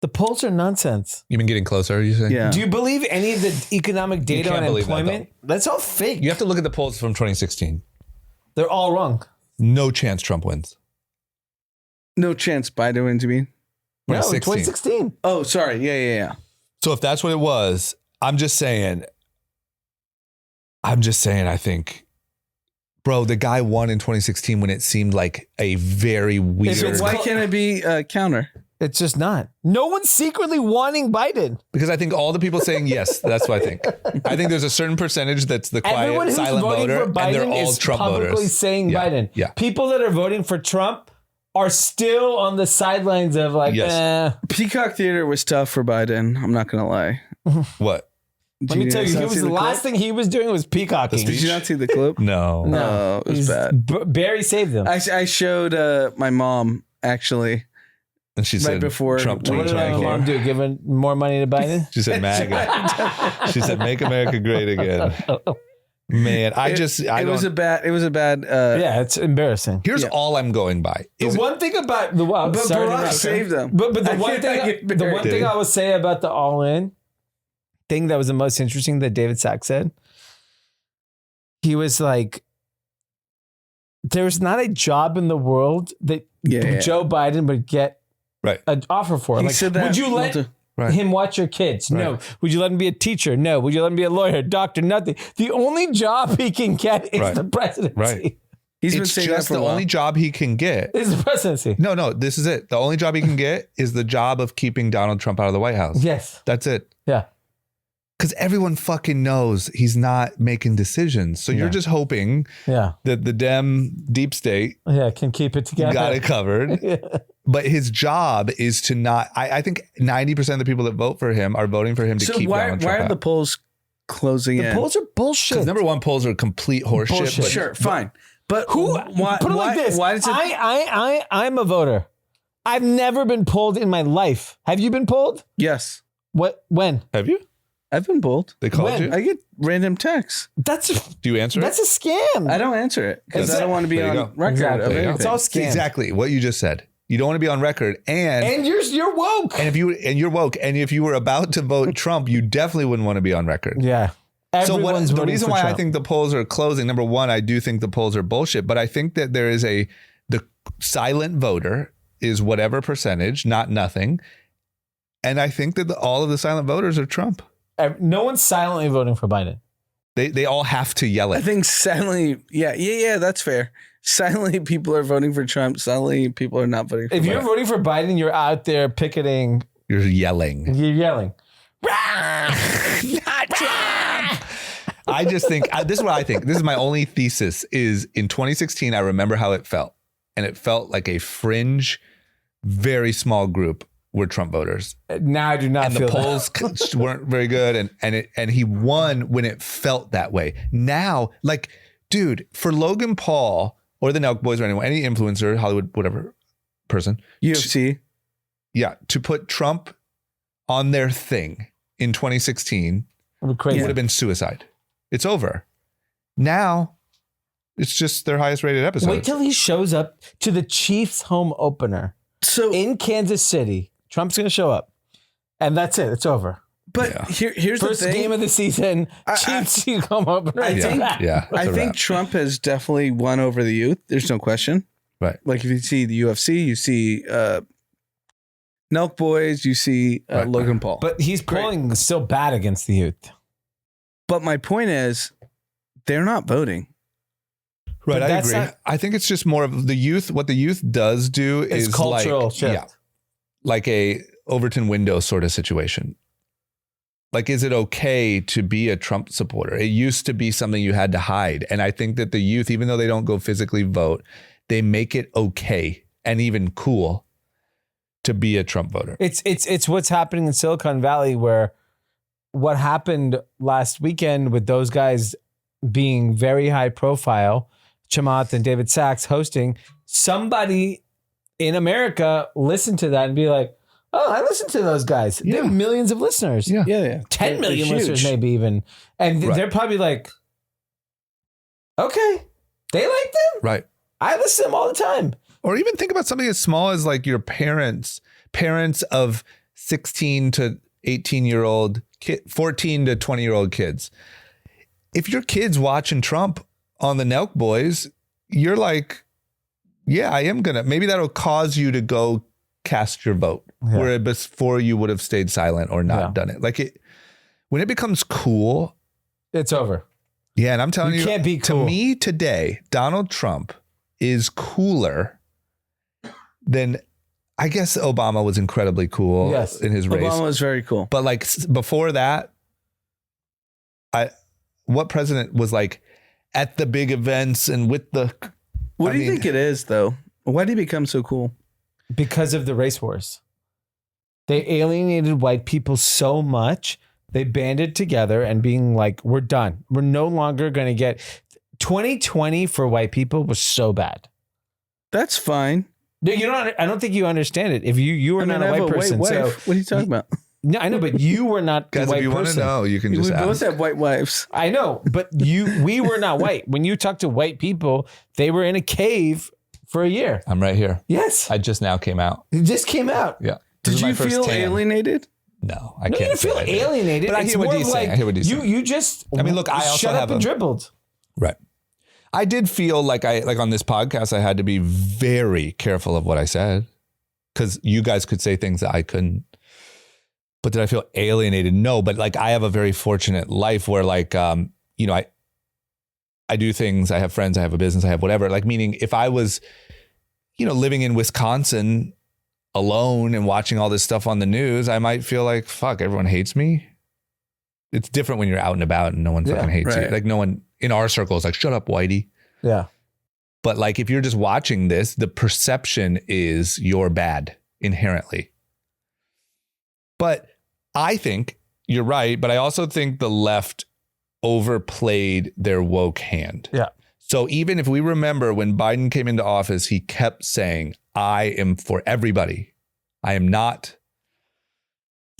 The polls are nonsense. You been getting closer, you say? Yeah. Do you believe any of the economic data can't on believe that, employment? That's all fake. You have to look at the polls from 2016. They're all wrong. No chance Trump wins. No chance Biden wins, you mean? No, 2016. 2016. Oh, sorry. Yeah. So if that's what it was, I'm just saying, I think, bro, the guy won in 2016 when it seemed like a very weird. Why can't it be counter? It's just not. No one's secretly wanting Biden. Because I think all the people saying yes, that's what I think. I think there's a certain percentage that's the Everyone quiet, who's silent voting voter, for and they're Biden all is Trump publicly voters. saying Yeah, Biden. yeah. People that are voting for Trump are still on the sidelines of like, Yes. Peacock Theater was tough for Biden. I'm not going to lie. What? Let me tell you, he was the last thing he was doing was peacocking. Did you not see the clip? No. No, it was bad. Barry saved him. I showed my mom actually. And she Right said before- Trump What did my 2024. mom do? Giving more money to Biden? She said MAGA. She said make America great again. Man, It was a bad. Yeah, it's embarrassing. Here's Yeah. all I'm going by. The Is one thing about the But sorry to Barack interrupt. saved them. But the I one can't- thing I get the married. one thing I will say about the all in thing that was the most interesting that David Sachs said, he was like, there's not a job in the world that Yeah. Joe Biden would get right. an offer for. He Like, said that. would you let Right. him watch your kids? No. Right. Would you let him be a teacher? No. Would you let him be a lawyer, doctor? Nothing. The only job he can get is Right. the presidency. Right. He's been It's saying that just for a the while. only job he can get. Is the presidency. No, this is it. The only job he can get is the job of keeping Donald Trump out of the White House. Yes. That's it. Yeah. Because everyone fucking knows he's not making decisions. So you're just hoping Yeah. that the Dem deep state Yeah. Can keep it together. got it covered. But his job is to not. I think 90% of the people that vote for him are voting for him to So keep why Donald Trump are out. the polls closing The in? polls are bullshit. Because number one, polls are complete horseshit. Bullshit. but- Sure, fine. But Who? Why? Put it like this. Why does it? I'm a voter. I've never been polled in my life. Have you been polled? Yes. What? When? Have you? I've been bold. They called When? you? I get random texts. Do you answer That's it? a scam. I don't answer it because I don't want to be There you on go. record Exactly. of There you go. anything. It's all See, scam. exactly what you just said. You don't want to be on record, And you're woke. and you're woke, and if you were about to vote Trump, you definitely wouldn't want to be on record. Yeah. So the voting reason for why I Trump. think the polls are closing, number one, I do think the polls are bullshit, but I think that there is the silent voter is whatever percentage, not nothing. And I think that all of the silent voters are Trump. No one's silently voting for Biden. They all have to yell I it. think silently, yeah, that's fair. Silently, people are voting for Trump. Silently, people are not voting for If Biden. you're voting for Biden, you're out there picketing. You're yelling. You're yelling. Not Trump. I just think, this is what I think. This is my only thesis is in 2016, I remember how it felt. And it felt like a fringe, very small group were Trump voters. Now I do not And feel the polls weren't very good. And he won when it felt that way. Now, like, dude, for Logan Paul or the Nelk Boys or anyone, any influencer, Hollywood, whatever person. UFC. To put Trump on their thing in 2016 that. Crazy. would have been suicide. It's over. Now, it's just their highest rated episode. Wait till he shows up to the Chiefs home opener So, in Kansas City. Trump's going to show up. And that's it. It's over. but here's First the thing. game of the season, Chiefs home opener. I think- that's I a think wrap. Trump has definitely won over the youth. There's no question. Right. Like if you see the UFC, you see Nelk Boys, you see Right. Logan Paul. But he's polling still bad against the youth. But my point is, they're not voting. Right, But I that's agree. not- I think it's just more of the youth. What the youth does do It's is cultural like, shift. like a Overton window sort of situation. Like, is it okay to be a Trump supporter? It used to be something you had to hide. And I think that the youth, even though they don't go physically vote, they make it okay and even cool to be a Trump voter. It's what's happening in Silicon Valley, where what happened last weekend with those guys being very high profile, Chamath and David Sachs hosting, somebody in America listened to that and be like, oh, I listened to those guys. They have millions of listeners. Yeah. Yeah. 10 million They're listeners, huge. maybe even. And Right. they're probably like, okay, they like them? Right. I listen to them all the time. Or even think about something as small as like your parents of 16 to 18-year-old, 14 to 20-year-old kids. If your kid's watching Trump on the Nelk Boys, you're like, yeah, I am gonna. Maybe that'll cause you to go cast your vote, where before you would have stayed silent or not done it. Like when it becomes cool, It's over. yeah. And I'm telling you, You can't be to cool. me today, Donald Trump is cooler than, I guess Obama was incredibly cool Yes. in his race. Obama was very cool. But like before that, what president was like at the big events and with the, What I do you mean- think it is, though? Why did he become so cool? Because of the race wars. They alienated white people so much, they banded together and being like, we're done. We're no longer going to get 2020 for white people was so bad. That's fine. No, you don't. I don't think you understand it. If you were not I a have white person, wife. so What are you talking about? no, I know, but you were not guys, the white if you want to person. know, you can just We both ask. have white wives. I know, but we were not white. When you talk to white people, they were in a cave for a year. I'm right here. Yes, I just now came out. it just came out. Yeah. This Did is my you first feel tan. alienated? No, I No, you can't didn't feel say I did. alienated. But I It's hear what more he's of saying. like I hear what he's saying. you just. I mean, look, I also shut have up and a- dribbled. Right. I did feel like on this podcast, I had to be very careful of what I said because you guys could say things that I couldn't. But did I feel alienated? No, but like I have a very fortunate life where like, you know, I do things, I have friends, I have a business, I have whatever. Like meaning if I was, you know, living in Wisconsin alone and watching all this stuff on the news, I might feel like, fuck, everyone hates me. It's different when you're out and about and no one fucking hates you. right. Like no one in our circle is like, shut up, Whitey. Yeah. But like, if you're just watching this, the perception is you're bad inherently. But I think you're right. But I also think the left overplayed their woke hand. Yeah. So even if we remember when Biden came into office, he kept saying, I am for everybody. I am not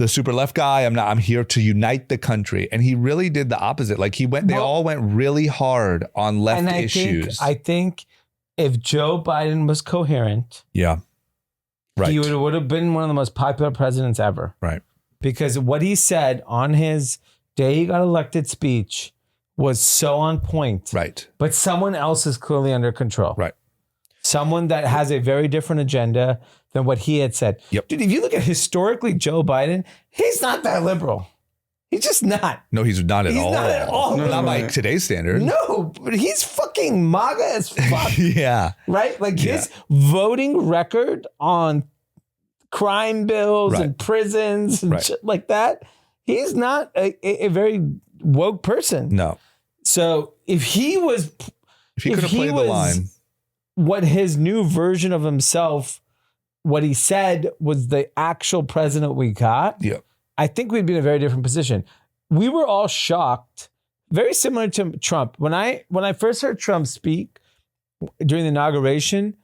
the super left guy. I'm here to unite the country. And he really did the opposite. Like they all went really hard on left issues. I think if Joe Biden was coherent, yeah, right, he would have been one of the most popular presidents ever. Right. Because what he said on his day he got elected speech was so on point. Right. But someone else is clearly under control. Right. Someone that has a very different agenda than what he had said. Yep. Dude, if you look at historically Joe Biden, he's not that liberal. He's just not. No, he's not at all. He's not at all. Not by today's standards. No, but he's fucking MAGA as fuck. Yeah. Right? Like his voting record on crime bills Right. and prisons and shit like that, he's not a very woke person. No. So if he could have played the line, what his new version of himself, what he said was the actual president we got, yeah, I think we'd be in a very different position. We were all shocked, very similar to Trump. When I first heard Trump speak during the inauguration,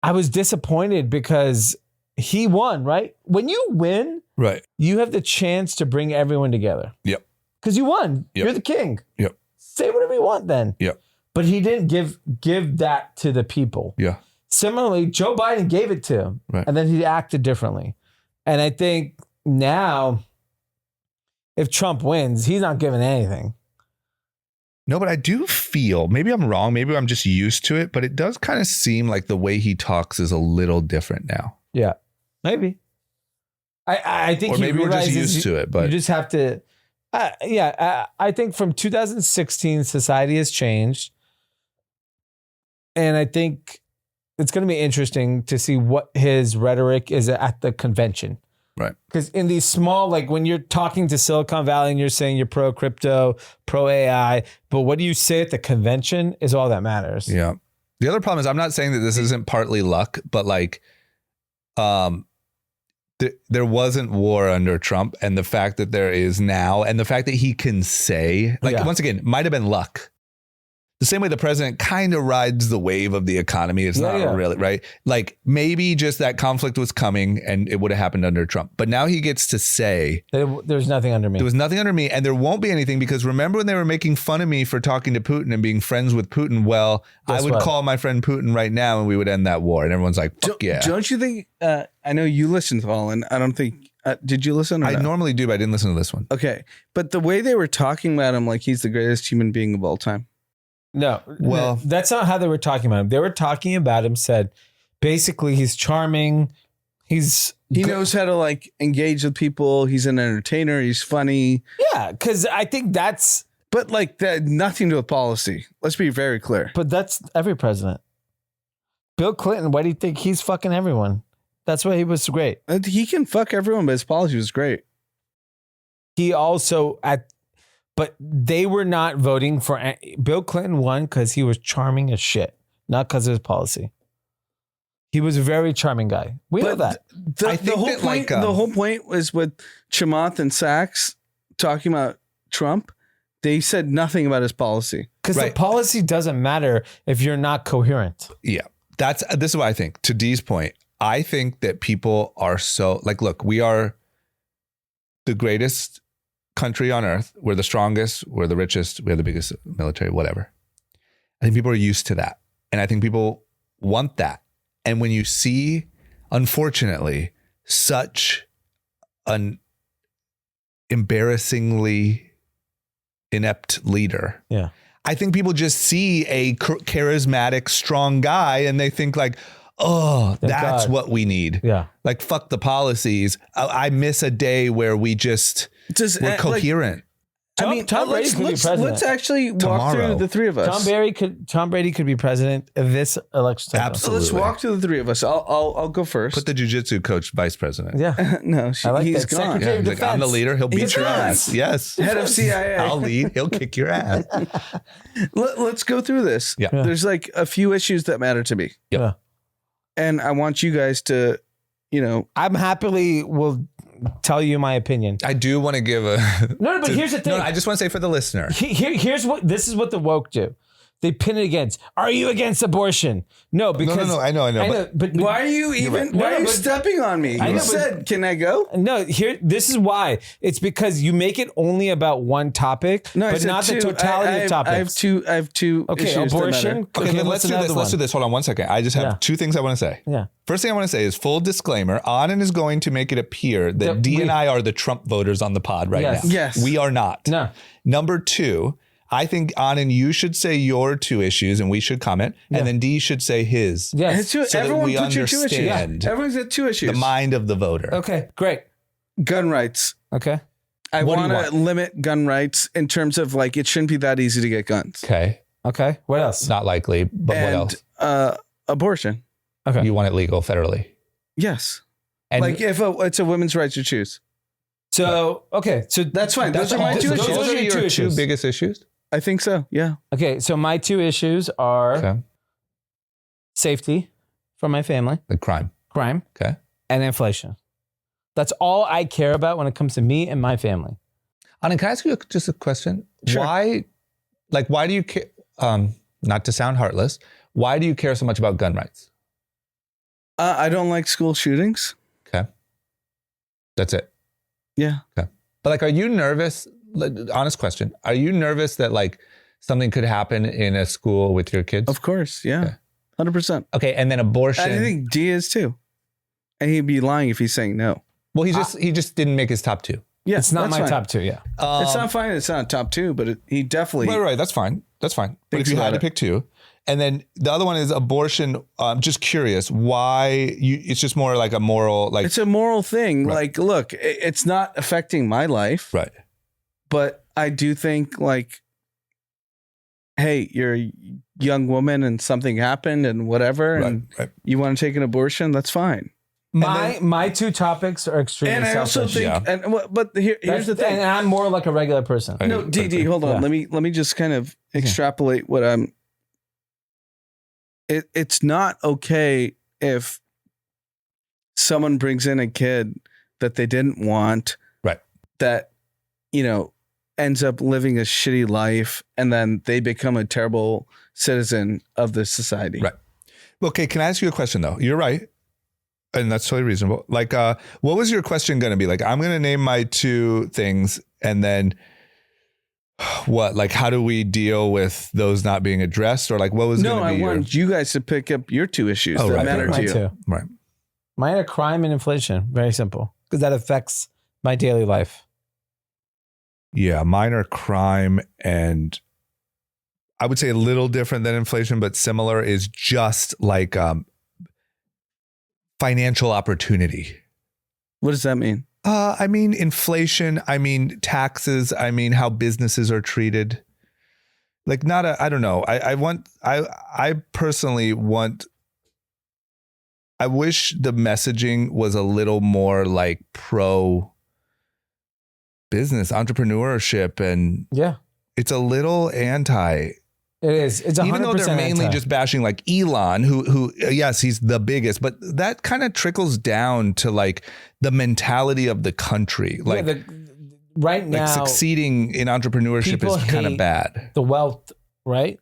I was disappointed because he won, right? When you win, right, you have the chance to bring everyone together. Yep. Because you won. Yep. You're the king. Yep. Say whatever you want then. Yep. But he didn't give that to the people. Yeah. Similarly, Joe Biden gave it to him. Right. And then he acted differently. And I think now, if Trump wins, he's not giving anything. No, but I do feel, maybe I'm wrong, maybe I'm just used to it, but it does kind of seem like the way he talks is a little different now. Yeah. Maybe. I think or maybe he we're just realizes used to it, but you just have to. I think from 2016, society has changed. And I think it's going to be interesting to see what his rhetoric is at the convention. Right. Because in these small, like when you're talking to Silicon Valley and you're saying you're pro crypto, pro AI, but what do you say at the convention is all that matters. Yeah. The other problem is I'm not saying that this isn't partly luck, but like, there wasn't war under Trump, and the fact that there is now, and the fact that he can say, like, once again, might have been luck. The same way the president kind of rides the wave of the economy. It's not really, right? Like maybe just that conflict was coming and it would have happened under Trump. But now he gets to say, there's nothing under me. There was nothing under me, and there won't be anything, because remember when they were making fun of me for talking to Putin and being friends with Putin? Well, I would call my friend Putin right now and we would end that war. And everyone's like, fuck yeah. Don't you think, I know you listened to all, and I don't think, did you listen? Or I normally do, but I didn't listen to this one. Okay. But the way they were talking about him, like he's the greatest human being of all time. No, well, that's not how they were talking about him. They were talking about him, said basically he's charming. He knows how to like engage with people. He's an entertainer. He's funny. Yeah, because I think that's. But like that, nothing to do with policy. Let's be very clear. But that's every president. Bill Clinton, why do you think he's fucking everyone? That's why he was great. He can fuck everyone, but his policy was great. He also but they were not voting for Bill Clinton won because he was charming as shit, not because of his policy. He was a very charming guy. We know that. The whole point was with Chamath and Sachs talking about Trump. They said nothing about his policy. Because the policy doesn't matter if you're not coherent. Yeah. This is what I think. To Dee's point, I think that people are so like, look, we are the greatest country on earth. We're the strongest. We're the richest. We have the biggest military, whatever. I think people are used to that. And I think people want that. And when you see, unfortunately, such an embarrassingly inept leader, I think people just see a charismatic, strong guy and they think like, oh, that's what we need. Yeah. Like, fuck the policies. I miss a day where we're coherent. Tom Brady could be president. Let's actually walk through the three of us. Tom Brady could be president of this election cycle. Absolutely. Let's walk through the three of us. I'll go first. Put the jiu-jitsu coach vice president. Yeah. No, he's gone. Yeah, he's like, I'm the leader. He'll beat your ass. Yes. Head of CIA. I'll lead. He'll kick your ass. Let's go through this. Yeah. There's like a few issues that matter to me. Yep. Yeah. And I want you guys to, I'm happily will tell you my opinion. I do want to give No, but here's the thing. No, I just want to say for the listener. This is what the woke do. they pin it against, are you against abortion? No, because No, I know. But Why are you even? Why are you stepping on me? I You know, said, "Can I go?" no, this is why. It's because you make it only about one topic, No, I but said not the two. totality of topics. I have two. Okay, issues that abortion. matter. Okay, then let's do this. Let's do this. Hold on 1 second. I just have two things I want to say. Yeah. First thing I want to say is full disclaimer. Anand is going to make it appear that D and I are the Trump voters on the pod right Yes. now. Yes. We are not. No. Number two, I think Anand, you should say your two issues and we should comment. And then D should say his. Yes. So that Everyone we put your two issues. understand Everyone's got two issues. the mind of the voter. Okay, great. Gun rights. Okay. I What do you want to limit gun rights in terms of like it shouldn't be that easy to get guns. Okay. Okay. What else? Not likely, but what else? Abortion. Okay. You want it legal federally. Yes. And Like if it's a women's right to choose. So, okay. So That's fine. Those are my two issues. Those are your two issues. biggest issues? I think so. Yeah. Okay. So my two issues are Okay. safety for my family, The crime. crime, Okay. and inflation. That's all I care about when it comes to me and my family. Anand, can I ask you just a question? Sure. Why do you care? Not to sound heartless, why do you care so much about gun rights? I don't like school shootings. Okay. That's it. Yeah. Okay. But like, are you nervous? Honest question. Are you nervous that like something could happen in a school with your kids? Of course. Yeah. 100%. Okay. And then abortion. I think D is too. And he'd be lying if he's saying no. Well, he just didn't make his top two. Yeah. It's not that's my fine. top two. Yeah. It's not fine. It's not top two, but he definitely. Right. That's fine. That's fine. But if Thinks you had about to it. pick two, and then the other one is abortion. I'm just curious why it's just more like a moral, like It's a moral thing. Right. Like, look, it's not affecting my life, right. but I do think like, hey, you're a Right, young woman and something happened and whatever, and right. you want to take an abortion, that's fine. My two topics are extremely And I also selfish. think, Yeah. but here's the thing. And I'm more like a regular person. I- No, DD, hold on. Yeah. Let me just kind of extrapolate what I'm. It's not okay if someone brings in a kid that they didn't want, Right. that ends up living a shitty life, and then they become a terrible citizen of the society. Right. Okay, can I ask you a question though? You're right. And that's totally reasonable. Like, what was your question going to be? Like, I'm going to name my two things and then what? Like, how do we deal with those not being addressed? Or like, what was No, going to I be want you guys to pick up your two issues Oh, that right. matter to Mine you. too. Right. Mine are crime and inflation. Very simple. Because that affects my daily life. Yeah, mine are crime and I would say a little different than inflation, but similar is just like financial opportunity. What does that mean? I mean, inflation, I mean, taxes, I mean, how businesses are treated. Like I don't know. I personally want, I wish the messaging was a little more like pro business, entrepreneurship, and Yeah, it's a little anti. it is. It's 100% Even though they're mainly anti. just bashing like Elon, who yes, he's the biggest, but that kind of trickles down to like the mentality of the country. Like, right now, like succeeding in entrepreneurship people is kind of hate bad. the wealth, right?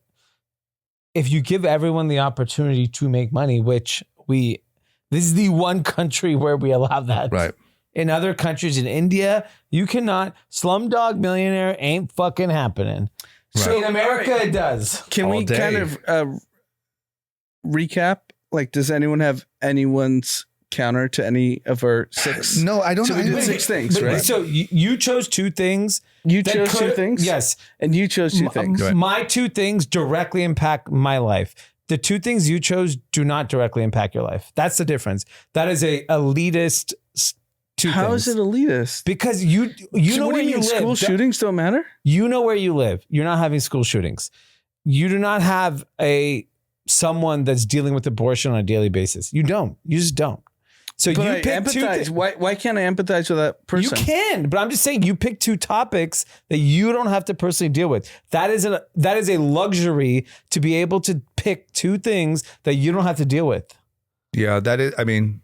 If you give everyone the opportunity to make money, which this is the one country where we allow that. Right. In other countries, in India, you cannot. Slumdog Millionaire ain't fucking happening. So In America, it does. Can All we day. kind of recap? Like, does anyone have anyone's counter to any of our six? No, I don't So we know. did six things, But- right? So you chose two things. You that chose two could- things? Yes. And you chose two things. Right. My two things directly impact my life. The two things you chose do not directly impact your life. That's the difference. That is a elitist two How things. is it elitist? Because you So know what where do you mean, live. school shootings don't matter? You know where you live. You're not having school shootings. You do not have someone that's dealing with abortion on a daily basis. You don't. You just don't. So But you I pick two empathize. Why can't I empathize with that You person? can, but I'm just saying you pick two topics that you don't have to personally deal with. That is a luxury to be able to pick two things that you don't have to deal with. Yeah, that is. I mean,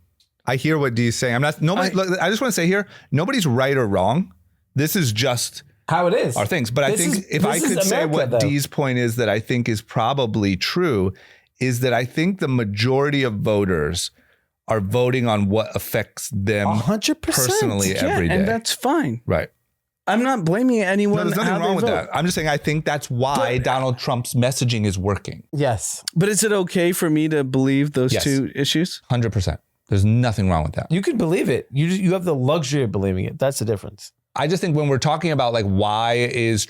I hear what Dee's saying. I just want to say here, nobody's right or wrong. This is just how it is. Our things. But I think if I could say what Dee's point is that I think is probably true is that I think the majority of voters are voting on what affects them 100%. personally every day. And that's fine. Right. I'm not blaming anyone. No, there's nothing wrong with that. I'm just saying I think that's why Donald Trump's messaging is working. Yes. But is it okay for me to believe those two issues? 100%. There's nothing wrong with that. You can believe it. You have the luxury of believing it. That's the difference. I just think when we're talking about like why is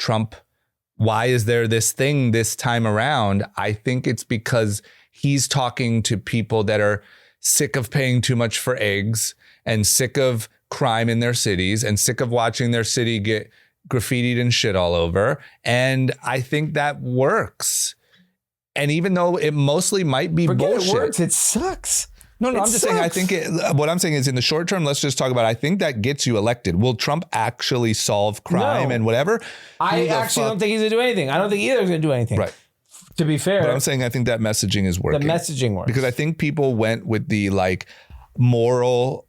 there this thing this time around? I think it's because he's talking to people that are sick of paying too much for eggs and sick of crime in their cities and sick of watching their city get graffitied and shit all over. And I think that works. And even though it mostly might be bullshit. It works. It sucks. No, I'm just saying, I think what I'm saying is in the short term, let's just talk about, I think that gets you elected. Will Trump actually solve crime and whatever? I actually don't think he's going to do anything. I don't think either is going to do anything. Right. To be fair. But I'm saying I think that messaging is working. The messaging works. Because I think people went with the like moral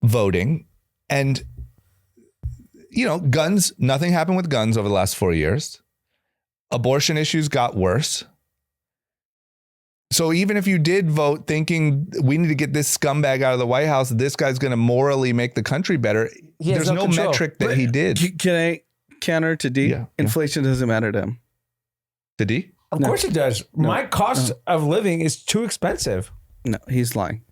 voting and, you know, guns, nothing happened with guns over the last 4 years. Abortion issues got worse. So even if you did vote thinking we need to get this scumbag out of the White House, this guy's going to morally make the country better. There's no metric that he did. Can I counter to D? Yeah, inflation doesn't matter to him. To D? Of course it does. My cost of living is too expensive. No, he's lying.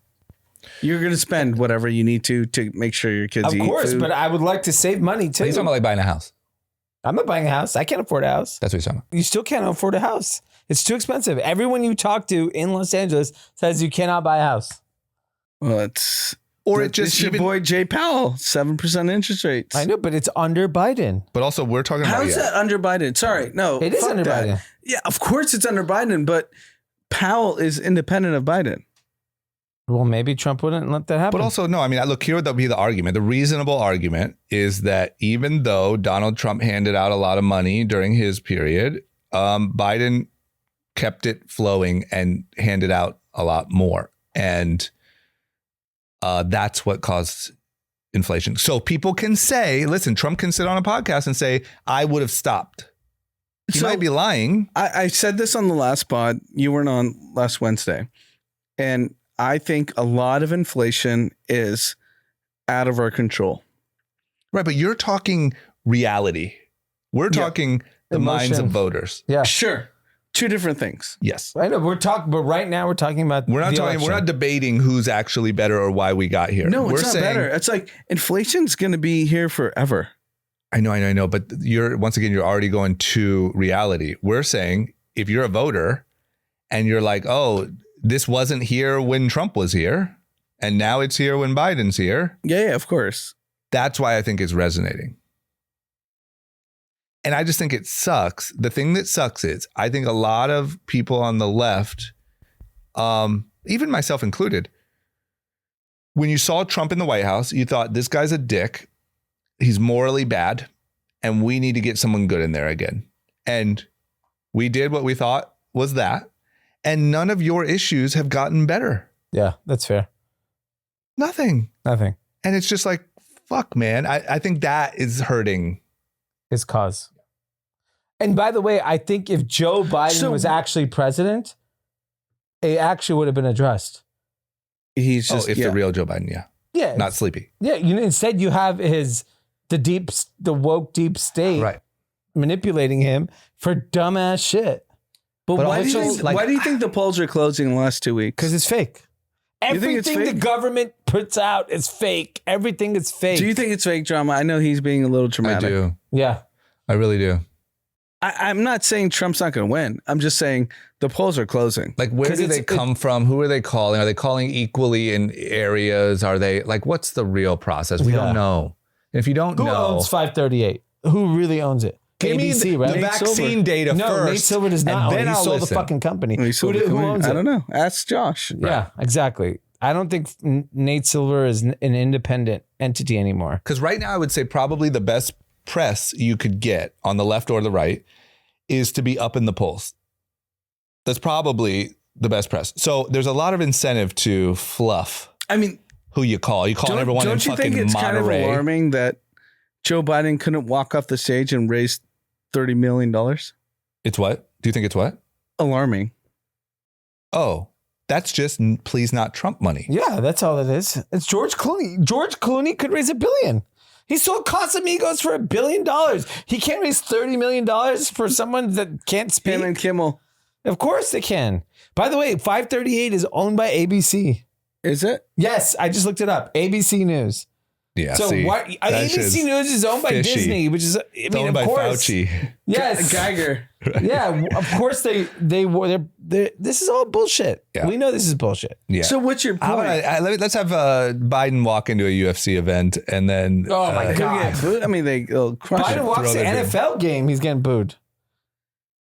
You're going to spend whatever you need to make sure your kids eat. Of course, food. but I would like to save money too. He's talking about like buying a house. I'm not buying a house. I can't afford a house. That's what he's talking about. You still can't afford a house. It's too expensive. Everyone you talk to in Los Angeles says you cannot buy a house. Well, it's your boy Jay Powell, 7% interest rates. I know, but it's under Biden. But also we're talking about... How is that under Biden? Sorry, no. It is under Biden. Yeah, of course it's under Biden, but Powell is independent of Biden. Well, maybe Trump wouldn't let that happen. But also, no, I mean, look, here would be the argument. The reasonable argument is that even though Donald Trump handed out a lot of money during his period, Biden kept it flowing and handed out a lot more. And that's what caused inflation. So people can say, listen, Trump can sit on a podcast and say, I would have stopped. He might be lying. I said this on the last pod. You weren't on last Wednesday. And I think a lot of inflation is out of our control. Right. But you're talking reality. We're talking the minds of voters. Yeah. Sure. Two different things. Yes. I know but right now we're talking about we're not debating who's actually better or why we got here. No, it's not better. It's like inflation's going to be here forever. I know. But you're already going to reality. We're saying if you're a voter and you're like, oh, this wasn't here when Trump was here, and now it's here when Biden's here. Yeah, of course. That's why I think it's resonating. And I just think it sucks. The thing that sucks is I think a lot of people on the left, even myself included, when you saw Trump in the White House, you thought this guy's a dick. He's morally bad, and we need to get someone good in there again. And we did what we thought was that. And none of your issues have gotten better. Yeah, that's fair. Nothing. And it's just like, fuck, man. I think that is hurting his cause. And by the way, I think if Joe Biden was actually president, it actually would have been addressed. He's just the real Joe Biden, yeah, not sleepy. Yeah, instead you have the woke deep state manipulating him for dumbass shit. But why do you think the polls are closing in the last 2 weeks? Because it's fake. Everything the government puts out is fake. Everything is fake. Do you think it's fake drama? I know he's being a little dramatic. I do. Yeah. I really do. I'm not saying Trump's not going to win. I'm just saying the polls are closing. Like, where do they come from? Who are they calling? Are they calling equally in areas? Are they like, what's the real process? We don't know. And if you don't know. Who owns 538? Who really owns it? Give me the vaccine data first. No, Nate Silver does not own it. He sold the listen. fucking company. Who owns it? I don't know. Ask Josh. Yeah, exactly. I don't think Nate Silver is an independent entity anymore. Because right now I would say probably the best press you could get on the left or the right is to be up in the polls. That's probably the best press. So there's a lot of incentive to fluff. I mean, who you call. You call everyone in fucking Monterey. Don't you think it's kind of alarming that Joe Biden couldn't walk off the stage and raise $30 million? It's what? Do you think it's what? Alarming. Oh, that's just please not Trump money. Yeah, that's all it is. It's George Clooney. George Clooney could raise $1 billion. He sold Casamigos for $1 billion. He can't raise $30 million for someone that can't speak. Him and Kimmel. Of course they can. By the way, 538 is owned by ABC. Is it? Yes, I just looked it up. ABC News. Yeah. So what? ABC News is owned by Disney, which is, owned by Fauci. Yes, Geiger. Yeah, of course they were. This is all bullshit. Yeah. We know this is bullshit. Yeah. So what's your point? Let's have Biden walk into a UFC event and then. Oh my He'll God! get booed. I mean, they'll crush Biden it. walks to NFL game, he's getting booed.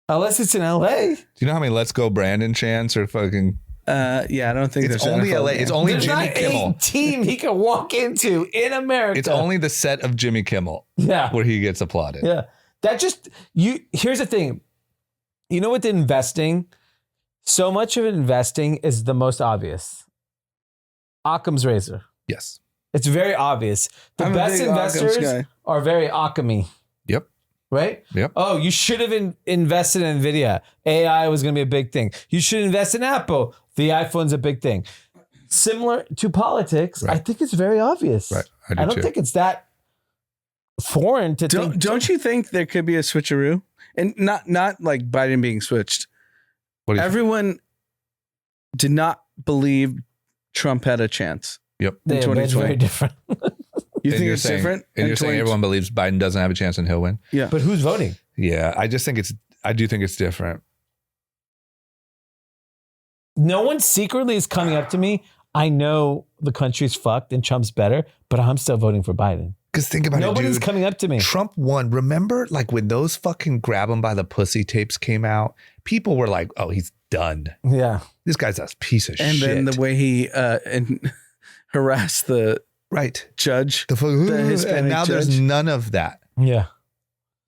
Unless it's in LA. Do you know how many "Let's Go Brandon" chants or fucking? Yeah, I don't think It's there's only NFL LA. game. It's only There's Jimmy not Kimmel. a team he can walk into in America. It's only the set of Jimmy Kimmel yeah. where he gets applauded. Yeah. That just here's the thing. You know, with investing, so much of investing is the most obvious. Occam's razor. Yes. It's very obvious. The I'm a best big Occam's investors guy. are very Occamy. Yep. Right? Yep. Oh, you should have invested in NVIDIA. AI was going to be a big thing. You should invest in Apple. The iPhone's a big thing. Similar to politics, Right. I think it's very obvious. Right. I do don't too. think it's that foreign to think. Don't you think there could be a switcheroo? And not like Biden being switched. What do you think? Everyone did not believe Trump had a chance. Yep. in Yeah, but it's 2020. very different. You And think you're it's saying- different? And in you're saying 20 everyone believes Biden doesn't have a chance and he'll win? Yeah. But who's voting? Yeah. I do think it's different. No one secretly is coming up to me. I know the country's fucked and Trump's better, but I'm still voting for Biden. Because think about Nobody's it, dude. coming up to me. Trump won. Remember, like when those fucking grab him by the pussy tapes came out, people were like, "Oh, he's done. Yeah. This guy's a piece of And shit." then the way he harassed the right, judge. the Hispanic and now there's judge. none of that. Yeah.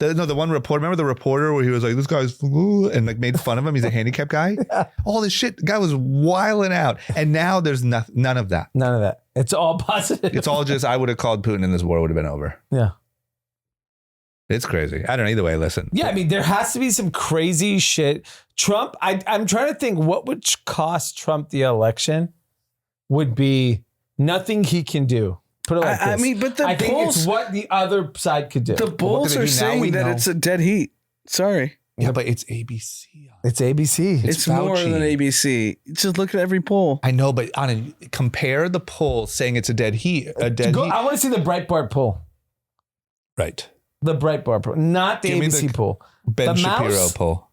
The one reporter. Remember the reporter where he was like, "This guy's," and like made fun of him. He's a handicapped guy. All this shit. The guy was wilding out, and now there's none of that. None of that. It's all positive. It's all just I would have called Putin, and this war would have been over. Yeah. It's crazy. I don't know. Either way, listen. Yeah, I mean, there has to be some crazy shit. Trump, I'm trying to think what would cost Trump the election would be nothing he can do. Put it like this. I mean, but I the think it's polls, what the other side could do. the polls they are do now? saying We that know. it's a dead heat. Sorry. Yeah, but it's ABC. It's ABC. It's more Fauci. than ABC. Just look at every poll. I know, but Anand, compare the poll saying it's a dead heat. I want to see the Breitbart poll. Right. The Breitbart poll, not the Give me ABC the- poll. Ben The Shapiro mouse? poll.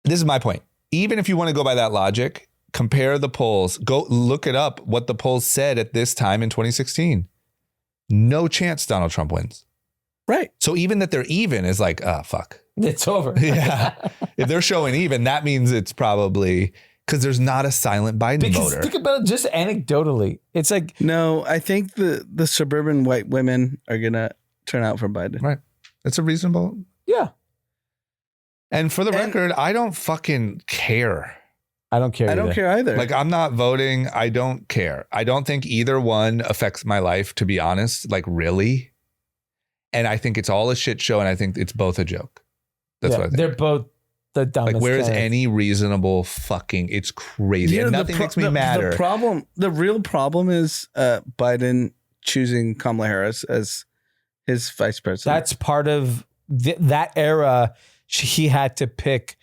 This is my point. Even if you want to go by that logic, compare the polls. Go look it up what the polls said at this time in 2016. No chance Donald Trump wins. Right. So even that they're even is like, fuck. It's over. Yeah. If they're showing even, that means it's probably because there's not a silent Biden Because voter. think about it just anecdotally. It's like, No, I think the suburban white women are going to turn out for Biden. Right. It's a reasonable. yeah, And for the And- record, I don't fucking care. I don't care. I don't either. care either. Like, I'm not voting. I don't care. I don't think either one affects my life, to be honest. Like, really. And I think it's all a shit show. And I think it's both a joke. That's Yeah, what I think. they're both the dumbest. Like, where is candidates. any reasonable fucking, it's crazy. And nothing makes me madder. The real problem is Biden choosing Kamala Harris as his vice president. That's part of that era. He had to pick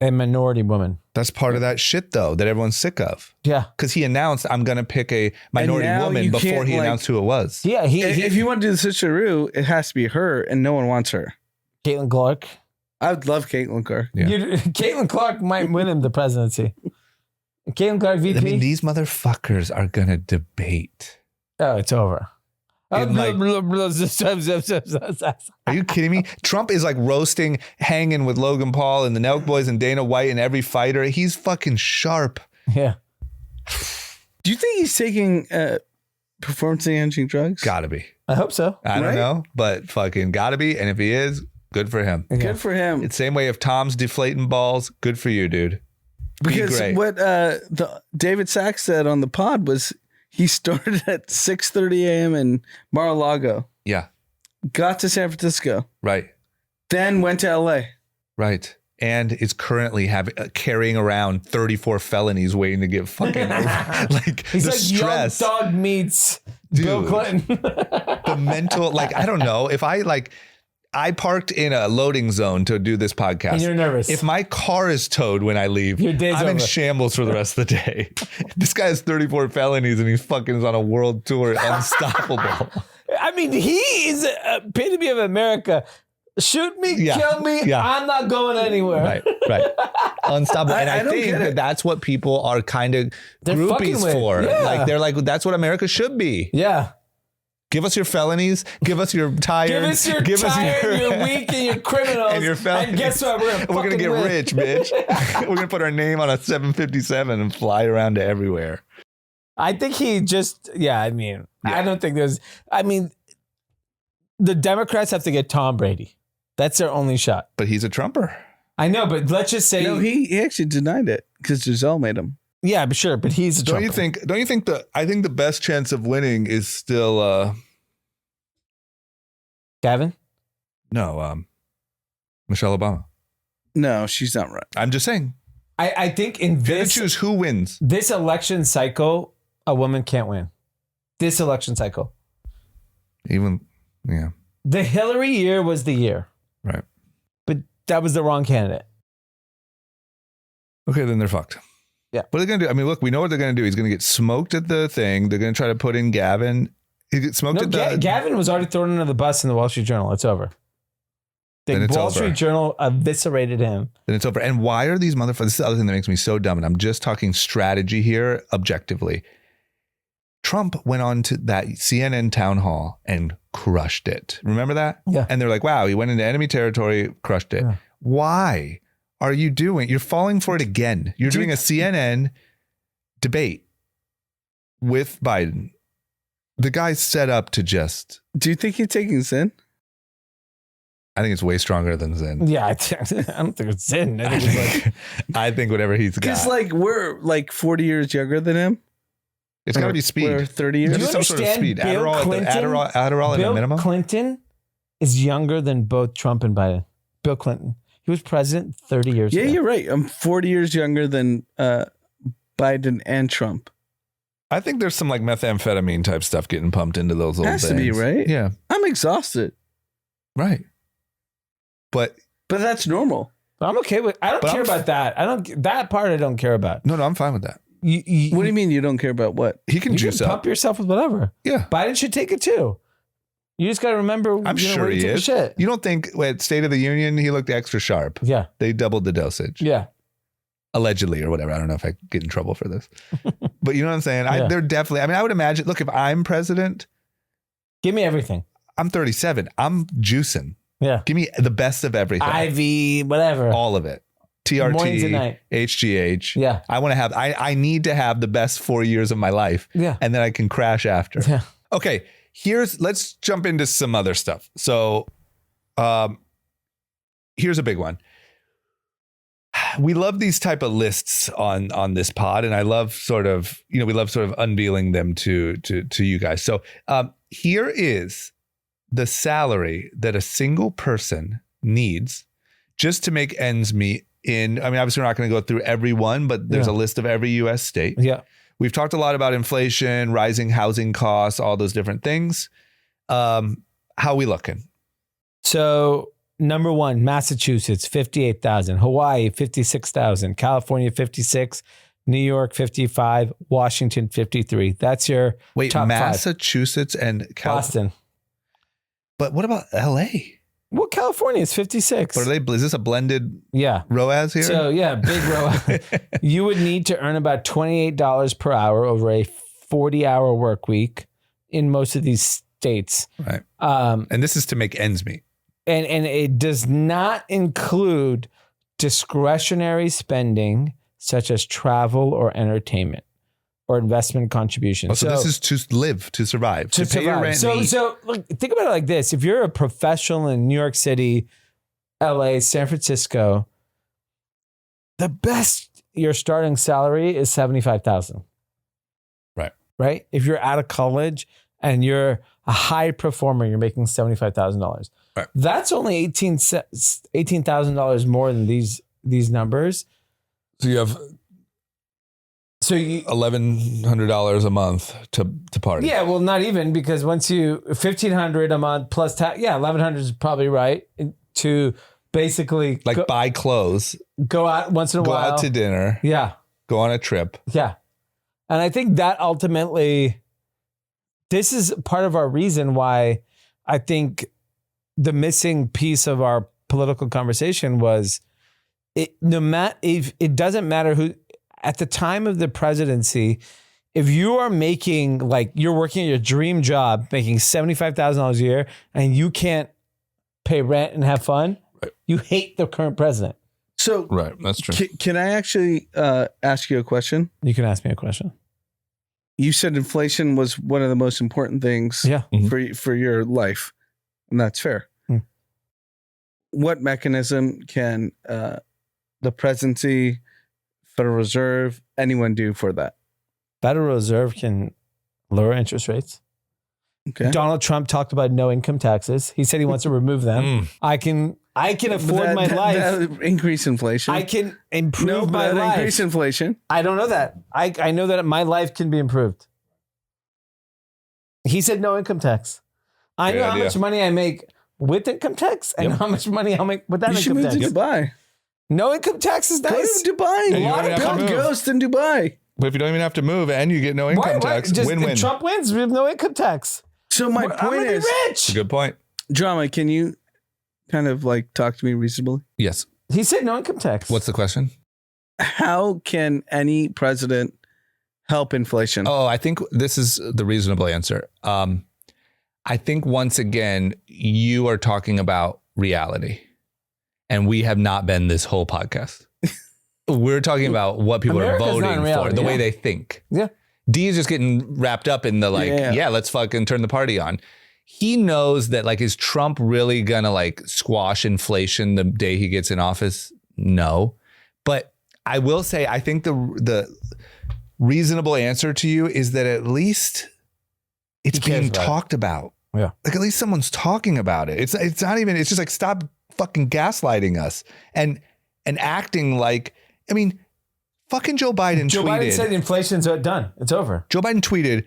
a minority woman. That's part of that shit, though, that everyone's sick of. Yeah. Because he announced, I'm going to pick a minority now woman you before can't, he like- announced who it was. Yeah. if you want to do the switcheroo, it has to be her, and no one wants her. Caitlyn Clark. I would love Caitlyn Clark. Yeah. Caitlyn Clark might win him the presidency. Caitlyn Clark VP. I mean, these motherfuckers are going to debate. Oh, it's over. In, like- Yeah. Are you kidding me? Trump is like roasting, hanging with Logan Paul and the Nelk Boys and Dana White and every fighter. He's fucking sharp. Do you think he's taking performance enhancing drugs? Gotta be. I hope so. I don't Right? know, but fucking gotta be. And if he is, good for him. Yeah. Good for him. It's the same way if Tom's deflating balls, good for you, dude. Be Because great. what the David Sachs said on the pod was he started at 6:30 a.m. in Mar-a-Lago. Yeah. got to San Francisco, Right. then went to LA. Right. And is currently carrying around 34 felonies waiting to get fucking like He's the like stress. Young Dog meets Bill Dude. Clinton. The mental, like, I don't know if I parked in a loading zone to do this podcast. And you're nervous. If my car is towed when I leave, Your day's I'm in over. shambles for the rest of the day. This guy has 34 felonies and he fucking is on a world tour, unstoppable. I mean, he is a epitome of America. Shoot me, Yeah. kill me. Yeah. I'm not going anywhere. Right. Unstoppable. And I I don't think get it. that's what people are kind of They're fucking groupies with. for. Yeah. Like, they're like, that's what America should be. Yeah. Give us your felonies. Give us your tires. Give us your tired, your weak, and your criminals. And your felonies. And guess what? We're gonna get win. rich, bitch. We're gonna put our name on a 757 and fly around to everywhere. I think he just, I mean, I don't think there's, the Democrats have to get Tom Brady. That's their only shot. But he's a Trumper. I know, but let's just say, No, he actually denied it because Giselle made him. yeah, but sure, but he's a Don't Trumper. you think I think the best chance of winning is still Gavin? Michelle Obama. No, she's not right. I'm just saying. I think in You have to this choose who wins. this election cycle, a woman can't win. This election cycle. Even The Hillary year was the year, right. but that was the wrong candidate. Okay, then they're fucked. Yeah. What are they gonna do? I mean, look, we know what they're gonna do. He's gonna get smoked at the thing. They're gonna try to put in Gavin. He gets smoked No, at the Gavin was already thrown under the bus in the Wall Street Journal. It's over. Then The it's Wall over. Street Journal eviscerated him. Then it's over. And why are these motherfuckers? This is the other thing that makes me so dumb. And I'm just talking strategy here, objectively. Trump went on to that CNN town hall and crushed it. Remember that? Yeah. And they're like, wow, he went into enemy territory, crushed it. Yeah. Why are you doing? You're falling for it again. You're doing a CNN debate with Biden. The guy's set up to just, Do you think he's taking sin? I think it's way stronger than Zen. Yeah, I don't think it's in. I think it's like, I think whatever he's Because got. like we're like 40 years younger than him. It's got to be speed. We're 30 years. Gotta Do be you some sort of understand speed. Bill Adderall, Clinton? Adderall at a Bill minimum. Clinton is younger than both Trump and Biden. Bill Clinton. He was president 30 years Yeah, ago. you're right. I'm 40 years younger than Biden and Trump. I think there's some like methamphetamine type stuff getting pumped into those little Has things. to be, right? Yeah, I'm exhausted, right. But but that's normal. I'm okay with. I don't But care I'm- about that. I don't. That part I don't care about. no, I'm fine with that. You, What do you mean you don't care about what? He can you juice can up. pump yourself with whatever. Yeah, Biden should take it too. You just got to remember. I'm sure where you he took a is. Shit. You don't think at State of the Union he looked extra sharp? Yeah. They doubled the dosage, Yeah. allegedly or whatever. I don't know if I get in trouble for this, but you know what I'm saying. Yeah. They're definitely. I mean, I would imagine. Look, if I'm president, Give me everything. I'm 37. I'm juicing. Yeah. Give me the best of everything. IV, whatever. All of it. Mornings and TRT, night. HGH. Yeah. I want to have, I need to have the best 4 years of my life. Yeah. And then I can crash after. Yeah. Okay. Let's jump into some other stuff. So, here's a big one. We love these type of lists on this pod. And I love sort of, we love sort of unveiling them to you guys. So, here is the salary that a single person needs just to make ends meet obviously we're not going to go through every one, but there's a list of every U.S. state. Yeah. We've talked a lot about inflation, rising housing costs, all those different things. How are we looking? So number one, Massachusetts, 58,000. Hawaii, 56,000. California, 56. New York, 55. Washington, 53. That's your Wait, top Massachusetts and five. Boston. But what about L.A.? Well, California is 56. What are they? Is this a blended Yeah. ROAS here? So yeah, big row. You would need to earn about $28 per hour over a 40-hour work week in most of these states. Right. And this is to make ends meet. And it does not include discretionary spending such as travel or entertainment or investment contributions. So this is to live, to survive, to pay your rent. and eat. So look, think about it like this. If you're a professional in New York City, LA, San Francisco, the best your starting salary is $75,000. Right. Right? If you're out of college and you're a high performer, you're making $75,000. Right. That's only $18,000 more than these numbers. So you have $1,100 a month to party. Yeah, well, not even, because once you $1,500 a month plus tax, $1,100 is probably right to basically buy clothes, go out once in a while, go out to dinner, go on a trip. Yeah. And I think that ultimately, this is part of our reason why I think the missing piece of our political conversation was it doesn't matter who, at the time of the presidency, if you are making, you're working at your dream job, making $75,000 a year, and you can't pay rent and have fun, you hate the current president. So, right, that's true. Can I actually ask you a question? You can ask me a question. You said inflation was one of the most important things for your life, and that's fair. What mechanism can the presidency, Federal Reserve, anyone do for that? Federal Reserve can lower interest rates. Okay. Donald Trump talked about no income taxes. He said he wants to remove them. I can afford my life. That increase inflation. I can improve my life. Increase inflation. I don't know that. I know that my life can be improved. He said no income tax. I know how much money I make with income tax and how much money I'll make without income tax. You should move to Dubai. No income tax is nice. Go to Dubai. A lot of people ghost in Dubai. But if you don't even have to move and you get no income tax, win-win. Trump wins. We have no income tax. So my point is, rich. Good point. Drama, can you kind of talk to me reasonably? Yes. He said no income tax. What's the question? How can any president help inflation? Oh, I think this is the reasonable answer. I think once again, you are talking about reality, and we have not been this whole podcast. We're talking about what people America's are voting reality, for, the way they think. Yeah. D is just getting wrapped up in the let's fucking turn the party on. He knows that is Trump really gonna squash inflation the day he gets in office? No. But I will say, I think the reasonable answer to you is that at least it's being talked about. Yeah. At least someone's talking about it. It's not even, it's just stop fucking gaslighting us and acting fucking Joe Biden tweeted. Joe Biden said inflation's done. It's over. Joe Biden tweeted,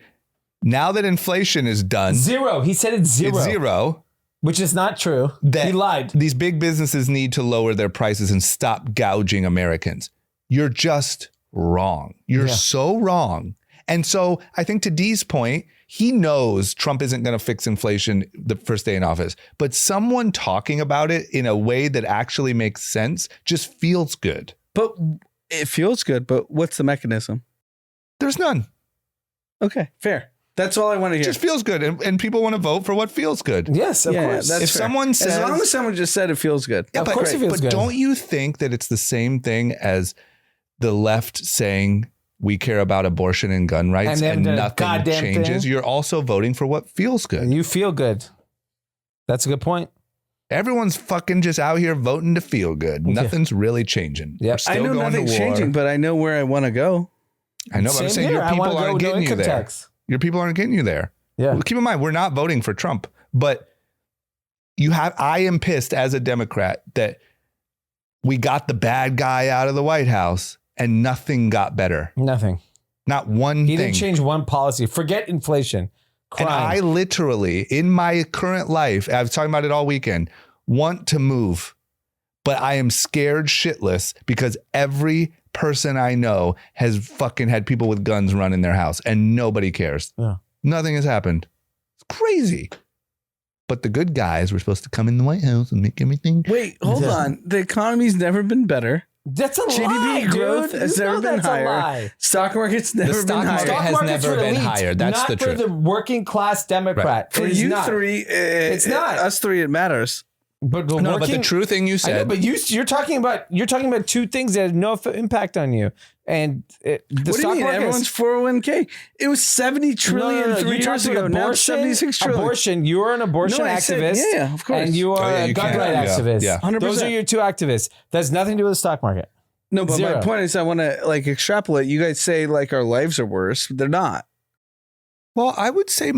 now that inflation is done. Zero. He said it's zero. It's zero. Which is not true. He lied. These big businesses need to lower their prices and stop gouging Americans. You're just wrong. You're so wrong. And so I think to Dee's point, he knows Trump isn't going to fix inflation the first day in office, but someone talking about it in a way that actually makes sense just feels good. But it feels good, but what's the mechanism? There's none. Okay, fair. That's all I want to hear. It just feels good, and people want to vote for what feels good. Yes, of course. That's if fair. someone says, as long as someone just said it feels good. Yeah, of course it feels good. But don't you think that it's the same thing as the left saying we care about abortion and gun rights and nothing changes? You're also voting for what feels good. And you feel good. That's a good point. Everyone's fucking just out here voting to feel good. Nothing's really changing. Yep. I know nothing's changing, but I know where I want to go. I know, but I'm saying your people aren't getting you there. Your people aren't getting you there. Yeah. Well, keep in mind, we're not voting for Trump, but I am pissed as a Democrat that we got the bad guy out of the White House and nothing got better. Nothing. Not one thing. He didn't change one policy. Forget inflation. Crime. And I literally, in my current life, I was talking about it all weekend, want to move, but I am scared shitless because every person I know has fucking had people with guns run in their house and nobody cares. Yeah. Nothing has happened. It's crazy. But the good guys were supposed to come in the White House and make everything. Wait, hold on. The economy's never been better. That's a GDP lie, growth dude. has never been higher. Stock market's never been higher. Stock has market's never for been elites, higher. That's not the truth. for the working class Democrat. Right. For you three, it's not. Us three, it matters. But But the true thing you said. I know, but you're talking about two things that have no impact on you. And the what do you stock mean? market, Everyone's 401k. It was 70 trillion 3 years ago. Now it's 76 trillion. Abortion. You are an abortion activist. Yeah, of course. And you are a gun right activist. Yeah. 100%. Those are your two activists. That has nothing to do with the stock market. No, but Zero. my point is I want to extrapolate. You guys say our lives are worse, but they're not. Well, I would say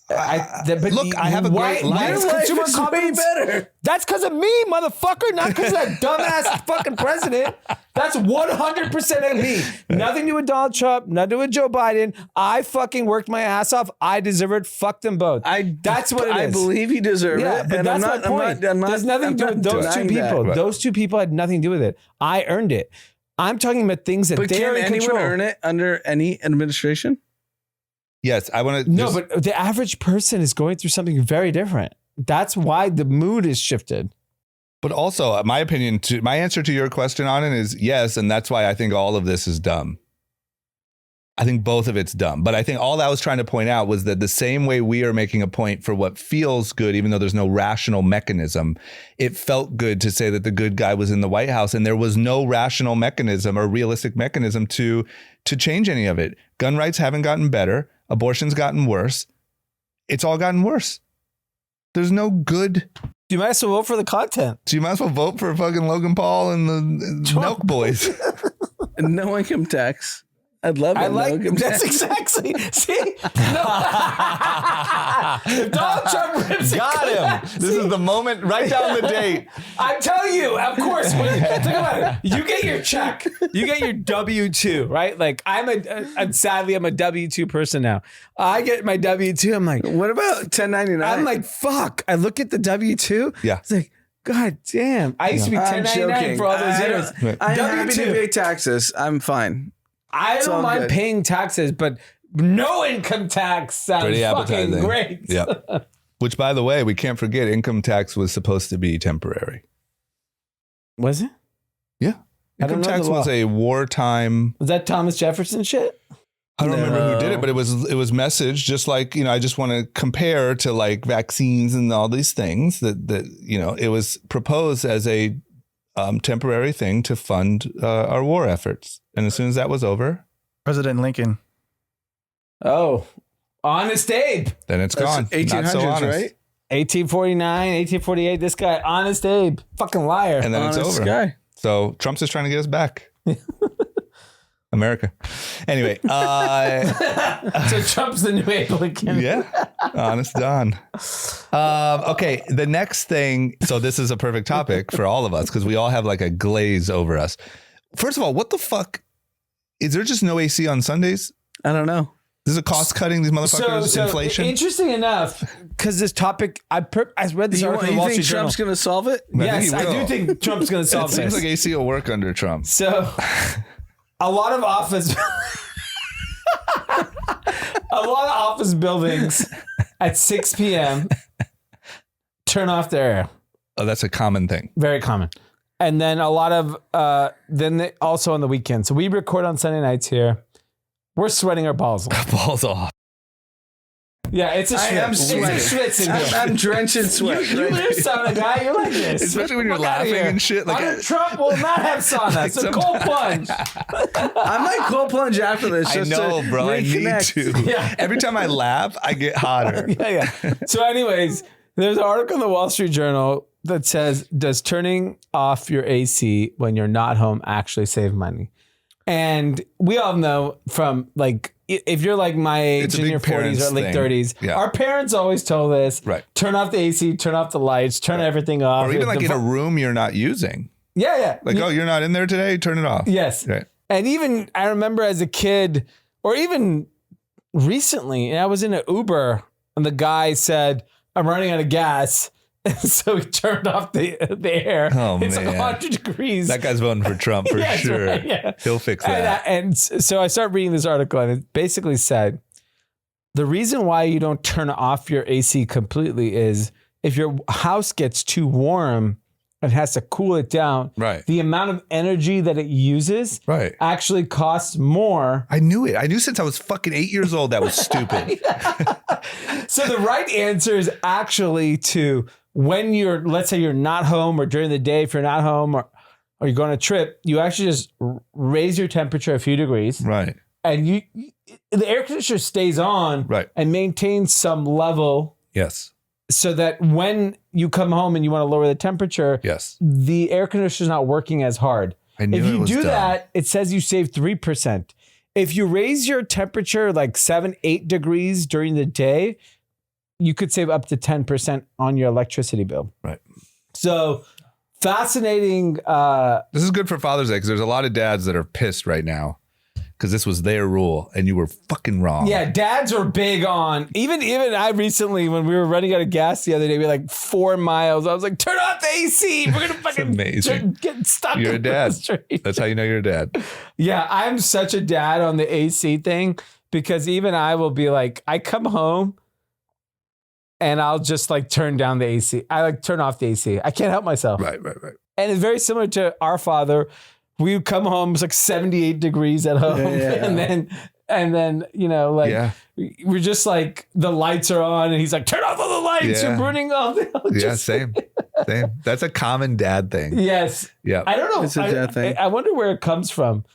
Look, I have a great Why life. is consumer confidence better? That's because of me, motherfucker, not because of that dumbass fucking president. That's 100% of me. Nothing to do with Donald Trump, nothing to do with Joe Biden. I fucking worked my ass off. I deserve it. Fuck them both. That's what it is. I believe he deserved Yeah, it. but And that's my point. There's nothing to do with those two people. Right. Those two people had nothing to do with it. I earned it. I'm talking about things that But they're can in anyone control. earn it under any administration? Yes, I want to. No, but the average person is going through something very different. That's why the mood is shifted. But also, my answer to your question on it is yes, and that's why I think all of this is dumb. I think both of it's dumb. But I think all I was trying to point out was that the same way we are making a point for what feels good, even though there's no rational mechanism, it felt good to say that the good guy was in the White House, and there was no rational mechanism or realistic mechanism to change any of it. Gun rights haven't gotten better. Abortion's gotten worse. It's all gotten worse. There's no good. You might as well vote for the content. So you might as well vote for fucking Logan Paul and the Milk Boys. No income tax. I'd love it. I like no income that's tax. exactly. See, no. If Donald Trump rips Got him. This is the moment. Write down the date. I'm telling you, of course. Think about it. You get your check. You get your W-2, right? Like sadly, I'm a W-2 person now. I get my W-2. I'm like, What about 1099? I'm like, fuck. I look at the W-2. Yeah. It's like, God damn. I used to be I'm 1099 joking. for all those years. I'm happy to W-2. pay taxes. I'm fine. I all don't mind good. paying taxes, but no income tax sounds Pretty fucking appetizing. great. Yeah. Which, by the way, we can't forget, income tax was supposed to be temporary. Was it? Yeah. I don't Income know tax the law. was a wartime. Was that Thomas Jefferson shit? I don't remember who did No. it, but it was messaged just like, I just want to compare to like vaccines and all these things that it was proposed as a temporary thing to fund our war efforts. And as soon as that was over, President Lincoln. Oh, Honest Abe. then it's That's gone. 1800s, Not so honest. right? 1849, 1848. This guy, Honest Abe. Fucking liar. And then Honest it's over. guy. So Trump's just trying to get us back. America. Anyway, So Trump's the new Abe Lincoln. yeah, honest Don. Okay, the next thing. So this is a perfect topic for all of us because we all have like a glaze over us. First of all, what the fuck? Is there just no AC on Sundays? I don't know. This is a cost cutting these motherfuckers. So Inflation. interesting enough, because this topic, I read this You article in the Wall think Street Journal. Trump's going to solve it? Yes, think he I do will. think Trump's going to It solve seems this. like AC will work under Trump. So, a lot of office buildings at 6 p.m. turn off their air. Oh, that's a common thing. Very common. And then a lot of also on the weekend. So we record on Sunday nights here. We're sweating our balls off. Balls off. Yeah, it's a I am schwitz. It's a schwitz in here. I'm drenched in sweat. You live sauna guy. You're like this. Especially when you're Fuck outta laughing here. and shit. Like Donald Trump will not have sauna. So cold plunge. I might cold plunge after this. I Just know, to bro. I need reconnect. to. Yeah. Every time I laugh, I get hotter. Yeah. So anyways, there's an article in the Wall Street Journal that says, does turning off your AC when you're not home actually save money? And we all know from like, if you're like my It's age a in big your 40s parents or late thing. 30s, Yeah. our parents always told us, Right. turn off the AC, turn off the lights, turn everything off. Or even like The in a room you're not using. Yeah. Like, oh, you're not in there today? Turn it off. Yes. Right. And even I remember as a kid, or even recently, I was in an Uber and the guy said, I'm running out of gas. And so he turned off the air. Oh, it's man. 100 degrees. That guy's voting for Trump for Yeah, that's sure. right, yeah. He'll fix that. And so I started reading this article and it basically said, the reason why you don't turn off your AC completely is if your house gets too warm and has to cool it down, Right. the amount of energy that it uses Right. actually costs more. I knew it. I knew since I was fucking 8 years old that was stupid. So the right answer is actually to when you're, let's say you're not home or during the day, if you're not home or you're going on a trip, you actually just raise your temperature a few degrees Right. and the air conditioner stays on Right. and maintains some level Yes. so that when you come home and you want to lower the temperature, Yes. the air conditioner is not working as hard. I knew If it you was do dumb. that, it says you save 3%. If you raise your temperature like 7-8 degrees during the day, you could save up to 10% on your electricity bill. Right. So fascinating. This is good for Father's Day because there's a lot of dads that are pissed right now because this was their rule and you were fucking wrong. Yeah, dads are big on even I recently, when we were running out of gas the other day, we were like 4 miles. I was like, turn off the AC. We're gonna fucking amazing. Get stuck. You're a dad. That's how you know you're a dad. Yeah, I'm such a dad on the AC thing because even I will be like, I come home and I'll just like turn down the AC. I like turn off the AC. I can't help myself. Right. And it's very similar to our father. We would come home, it's like 78 degrees at home. Yeah. And then, you know, like we're just like the lights are on and he's like, turn off all the lights. You're burning all the electricity. Same. That's a common dad thing. Yes. Yeah. I don't know. It's a dad thing. I wonder where it comes from.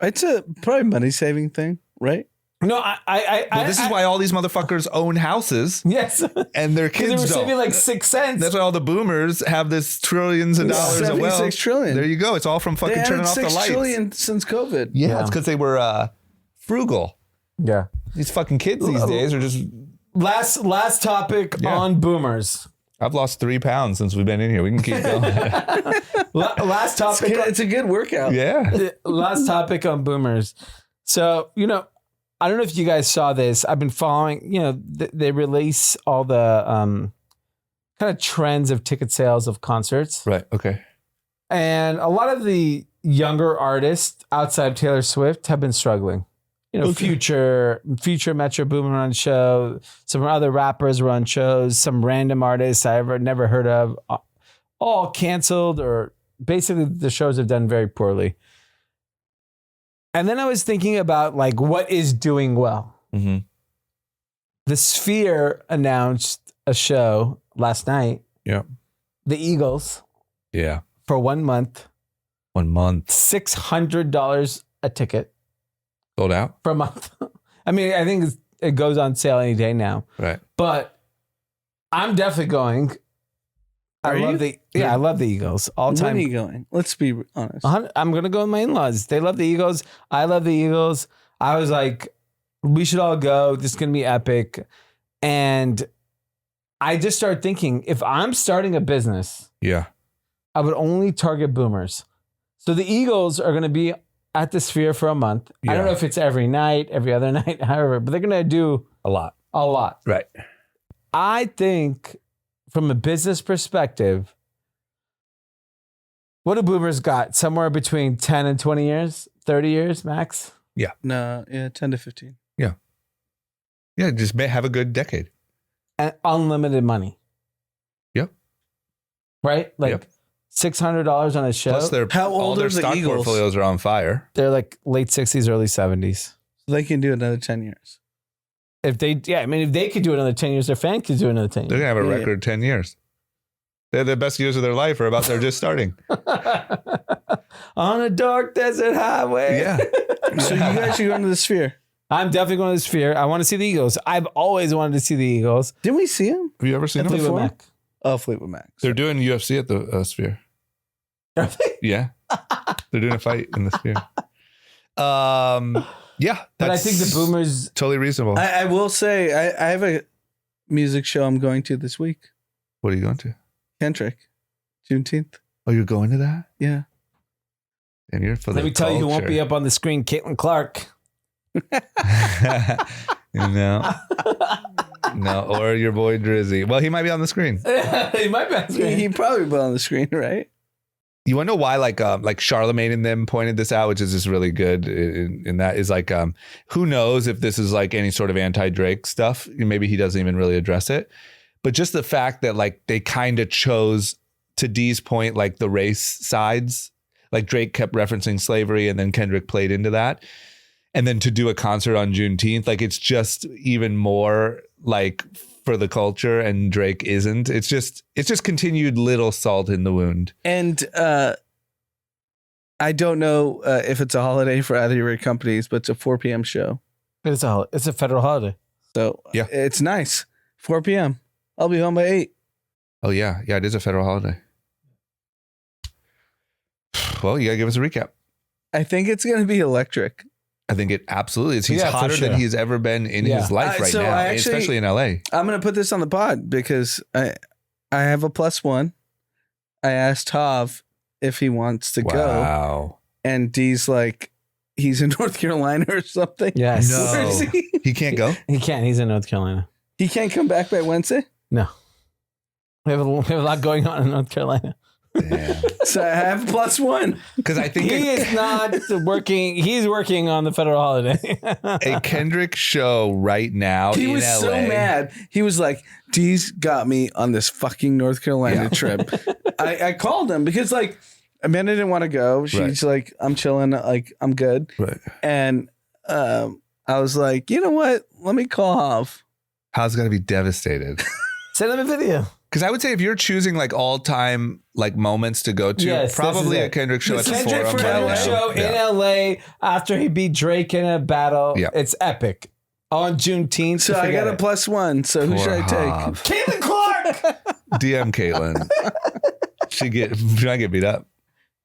It's a probably money saving thing, right? No, This is why all these motherfuckers own houses. Yes. And their kids they were don't. saving like 6 cents. That's why all the boomers have this trillions of dollars of wealth. 76 trillion. There you go. It's all from fucking turning off the lights. 6 trillion since COVID. Yeah, it's because they were frugal. Yeah. These fucking kids these days are just. Last topic on boomers. I've lost 3 pounds since we've been in here. We can keep going. Last topic. It's a good workout. Yeah. Last topic on boomers. So, you know, I don't know if you guys saw this. I've been following, you know, they release all the kind of trends of ticket sales of concerts. Right. Okay. And a lot of the younger artists outside of Taylor Swift have been struggling. You know, Future Metro Boomin run show, some other rappers run shows, some random artists I've never heard of, all canceled, or basically the shows have done very poorly. And then I was thinking about like what is doing well. Mm-hmm. The Sphere announced a show last night. Yeah. The Eagles. Yeah. For 1 month. 1 month. $600 a ticket. Sold out? For a month. I mean, I think it goes on sale any day now. Right. But I'm definitely going. I love the Eagles. All time. When are you going? Let's be honest. I'm going to go with my in-laws. They love the Eagles. I love the Eagles. I was like, we should all go. This is going to be epic. And I just started thinking, if I'm starting a business, I would only target boomers. So the Eagles are going to be at the Sphere for a month. I don't know if it's every night, every other night, however, but they're going to do a lot. Right. I think from a business perspective, what do boomers got? Somewhere between 10 and 20 years, 30 years max? Yeah. No, 10 to 15. Yeah. Yeah, just have a good decade. And unlimited money. Yep. Right? Like $600 on a show. Plus How old all their are the stock Eagles? portfolios are on fire. They're like late 60s, early 70s. So they can do another 10 years. If they could do another 10 years, their fan could do another 10 years. They're going to have a record 10 years. They're the best years of their life they're just starting. On a dark desert highway. Yeah. So you guys should go into the Sphere. I'm definitely going to the Sphere. I want to see the Eagles. I've always wanted to see the Eagles. Didn't we see him? Have you ever seen them Fleetwood before? Mac. Oh, Fleetwood Mac. They're doing UFC at the Sphere. Are they? Yeah. They're doing a fight in the Sphere. Yeah. But I think the boomers... Totally reasonable. I will say, I have a music show I'm going to this week. What are you going to? Kendrick. Juneteenth. Oh, you're going to that? Yeah. And you're for Let me tell you who won't be up on the screen. Caitlyn Clark. No, or your boy Drizzy. Well, he might be on the screen. He might be on the screen. He'd probably be on the screen, right? You want to know why, like Charlemagne and them pointed this out, which is just really good. In that is like, who knows if this is like any sort of anti-Drake stuff? Maybe he doesn't even really address it, but just the fact that like they kind of chose, to Dee's point, like the race sides. Like Drake kept referencing slavery, and then Kendrick played into that. And then to do a concert on Juneteenth, like it's just even more like for the culture, and Drake isn't. It's just continued little salt in the wound. And I don't know if it's a holiday for either of your companies, but it's a 4 p.m. show. It's a federal holiday. So yeah, it's nice. 4 p.m. I'll be home by 8. Oh yeah, it is a federal holiday. Well, you gotta give us a recap. I think it's going to be electric. I think it absolutely is. He's Yeah, for hotter sure. than he's ever been in his life right so now, I actually- especially in LA. I'm going to put this on the pod because I have a +1. I asked Hav if he wants to go. Wow. And D's like, he's in North Carolina or something. Yes. No. Where is he? He can't go? He can't. He's in North Carolina. He can't come back by Wednesday? No. We have a lot going on in North Carolina. Damn. So I have a +1. Because I think He is not working. He's working on the federal holiday. a Kendrick show right now He in was LA. so mad. He was like, D's got me on this fucking North Carolina trip. I called him because like Amanda didn't want to go. She's like, I'm chilling. Like, I'm good. Right. And I was like, you know what? Let me call Hav. How's going to be devastated? Send him a video. Because I would say if you're choosing like all time like moments to go to, Yes, probably this is a it. Kendrick show at the Kendrick Forum. for right Kendrick now. show Yeah. in LA after he beat Drake in a battle. Yeah. It's epic. On Juneteenth. So I got a +1. So who Poor should I take? Hav. Caitlyn Clark. DM Caitlyn. She might get beat up.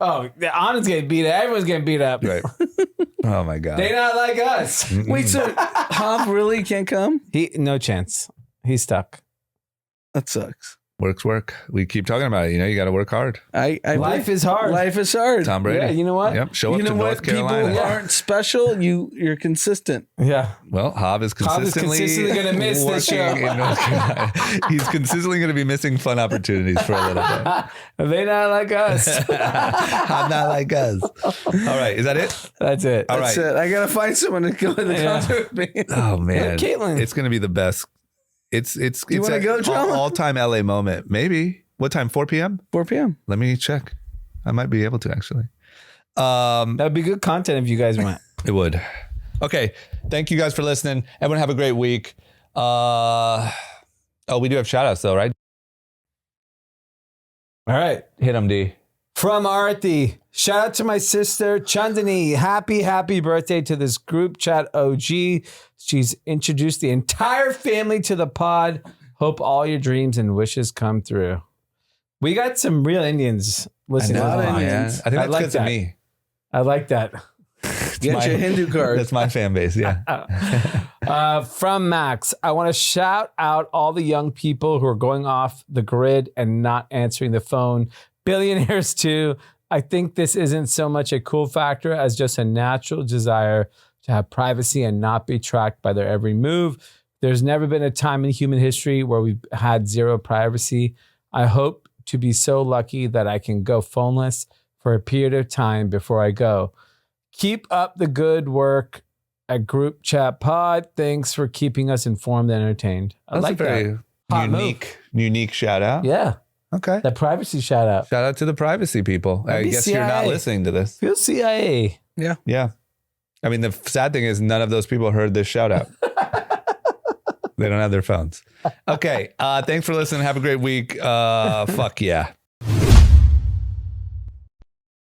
Oh, Anand's getting beat up. Everyone's getting beat up. Right. Oh my God. They not like us. Wait, so Hav really can't come? No chance. He's stuck. That sucks. Work. We keep talking about it. You know, you got to work hard. Life is hard. Life is hard. Tom Brady. Yeah, you know what? Yep. Show up You know to what? North Carolina. People aren't special. You're consistent. Yeah. Well, Hav is Hav is consistently, consistently gonna miss this show. working in North Carolina. He's consistently going to be missing fun opportunities for a little bit. They not like us. Hav not like us. All right. Is that it? That's it. All That's right. it. I gotta find someone to go to the concert with me. Oh man. Caitlyn. It's going to be the best. It's wanna go, John? all time LA moment. Maybe. What time? 4 p.m.? 4 p.m. Let me check. I might be able to actually. That would be good content if you guys went. It would. Okay. Thank you guys for listening. Everyone have a great week. We do have shout outs though, right? All right. Hit them, D. From Arthi, shout out to my sister Chandani. Happy birthday to this group chat OG. She's introduced the entire family to the pod. Hope all your dreams and wishes come through. We got some real Indians listening. know, to the pod. man. I think that's like good to that. me. I like that. Get your Hindu card. That's my fan base. Yeah. From Max, I want to shout out all the young people who are going off the grid and not answering the phone. Billionaires too. I think this isn't so much a cool factor as just a natural desire to have privacy and not be tracked by their every move. There's never been a time in human history where we've had zero privacy. I hope to be so lucky that I can go phoneless for a period of time before I go. Keep up the good work at Group Chat Pod. Thanks for keeping us informed and entertained. I That's like a very that. Hot unique shout out. Yeah, Okay. that privacy shout out. Shout out to the privacy people. I Maybe guess you're not CIA. listening to this. Feel CIA. Yeah. I mean, the sad thing is none of those people heard this shout out. They don't have their phones. Okay. Thanks for listening. Have a great week. Fuck yeah.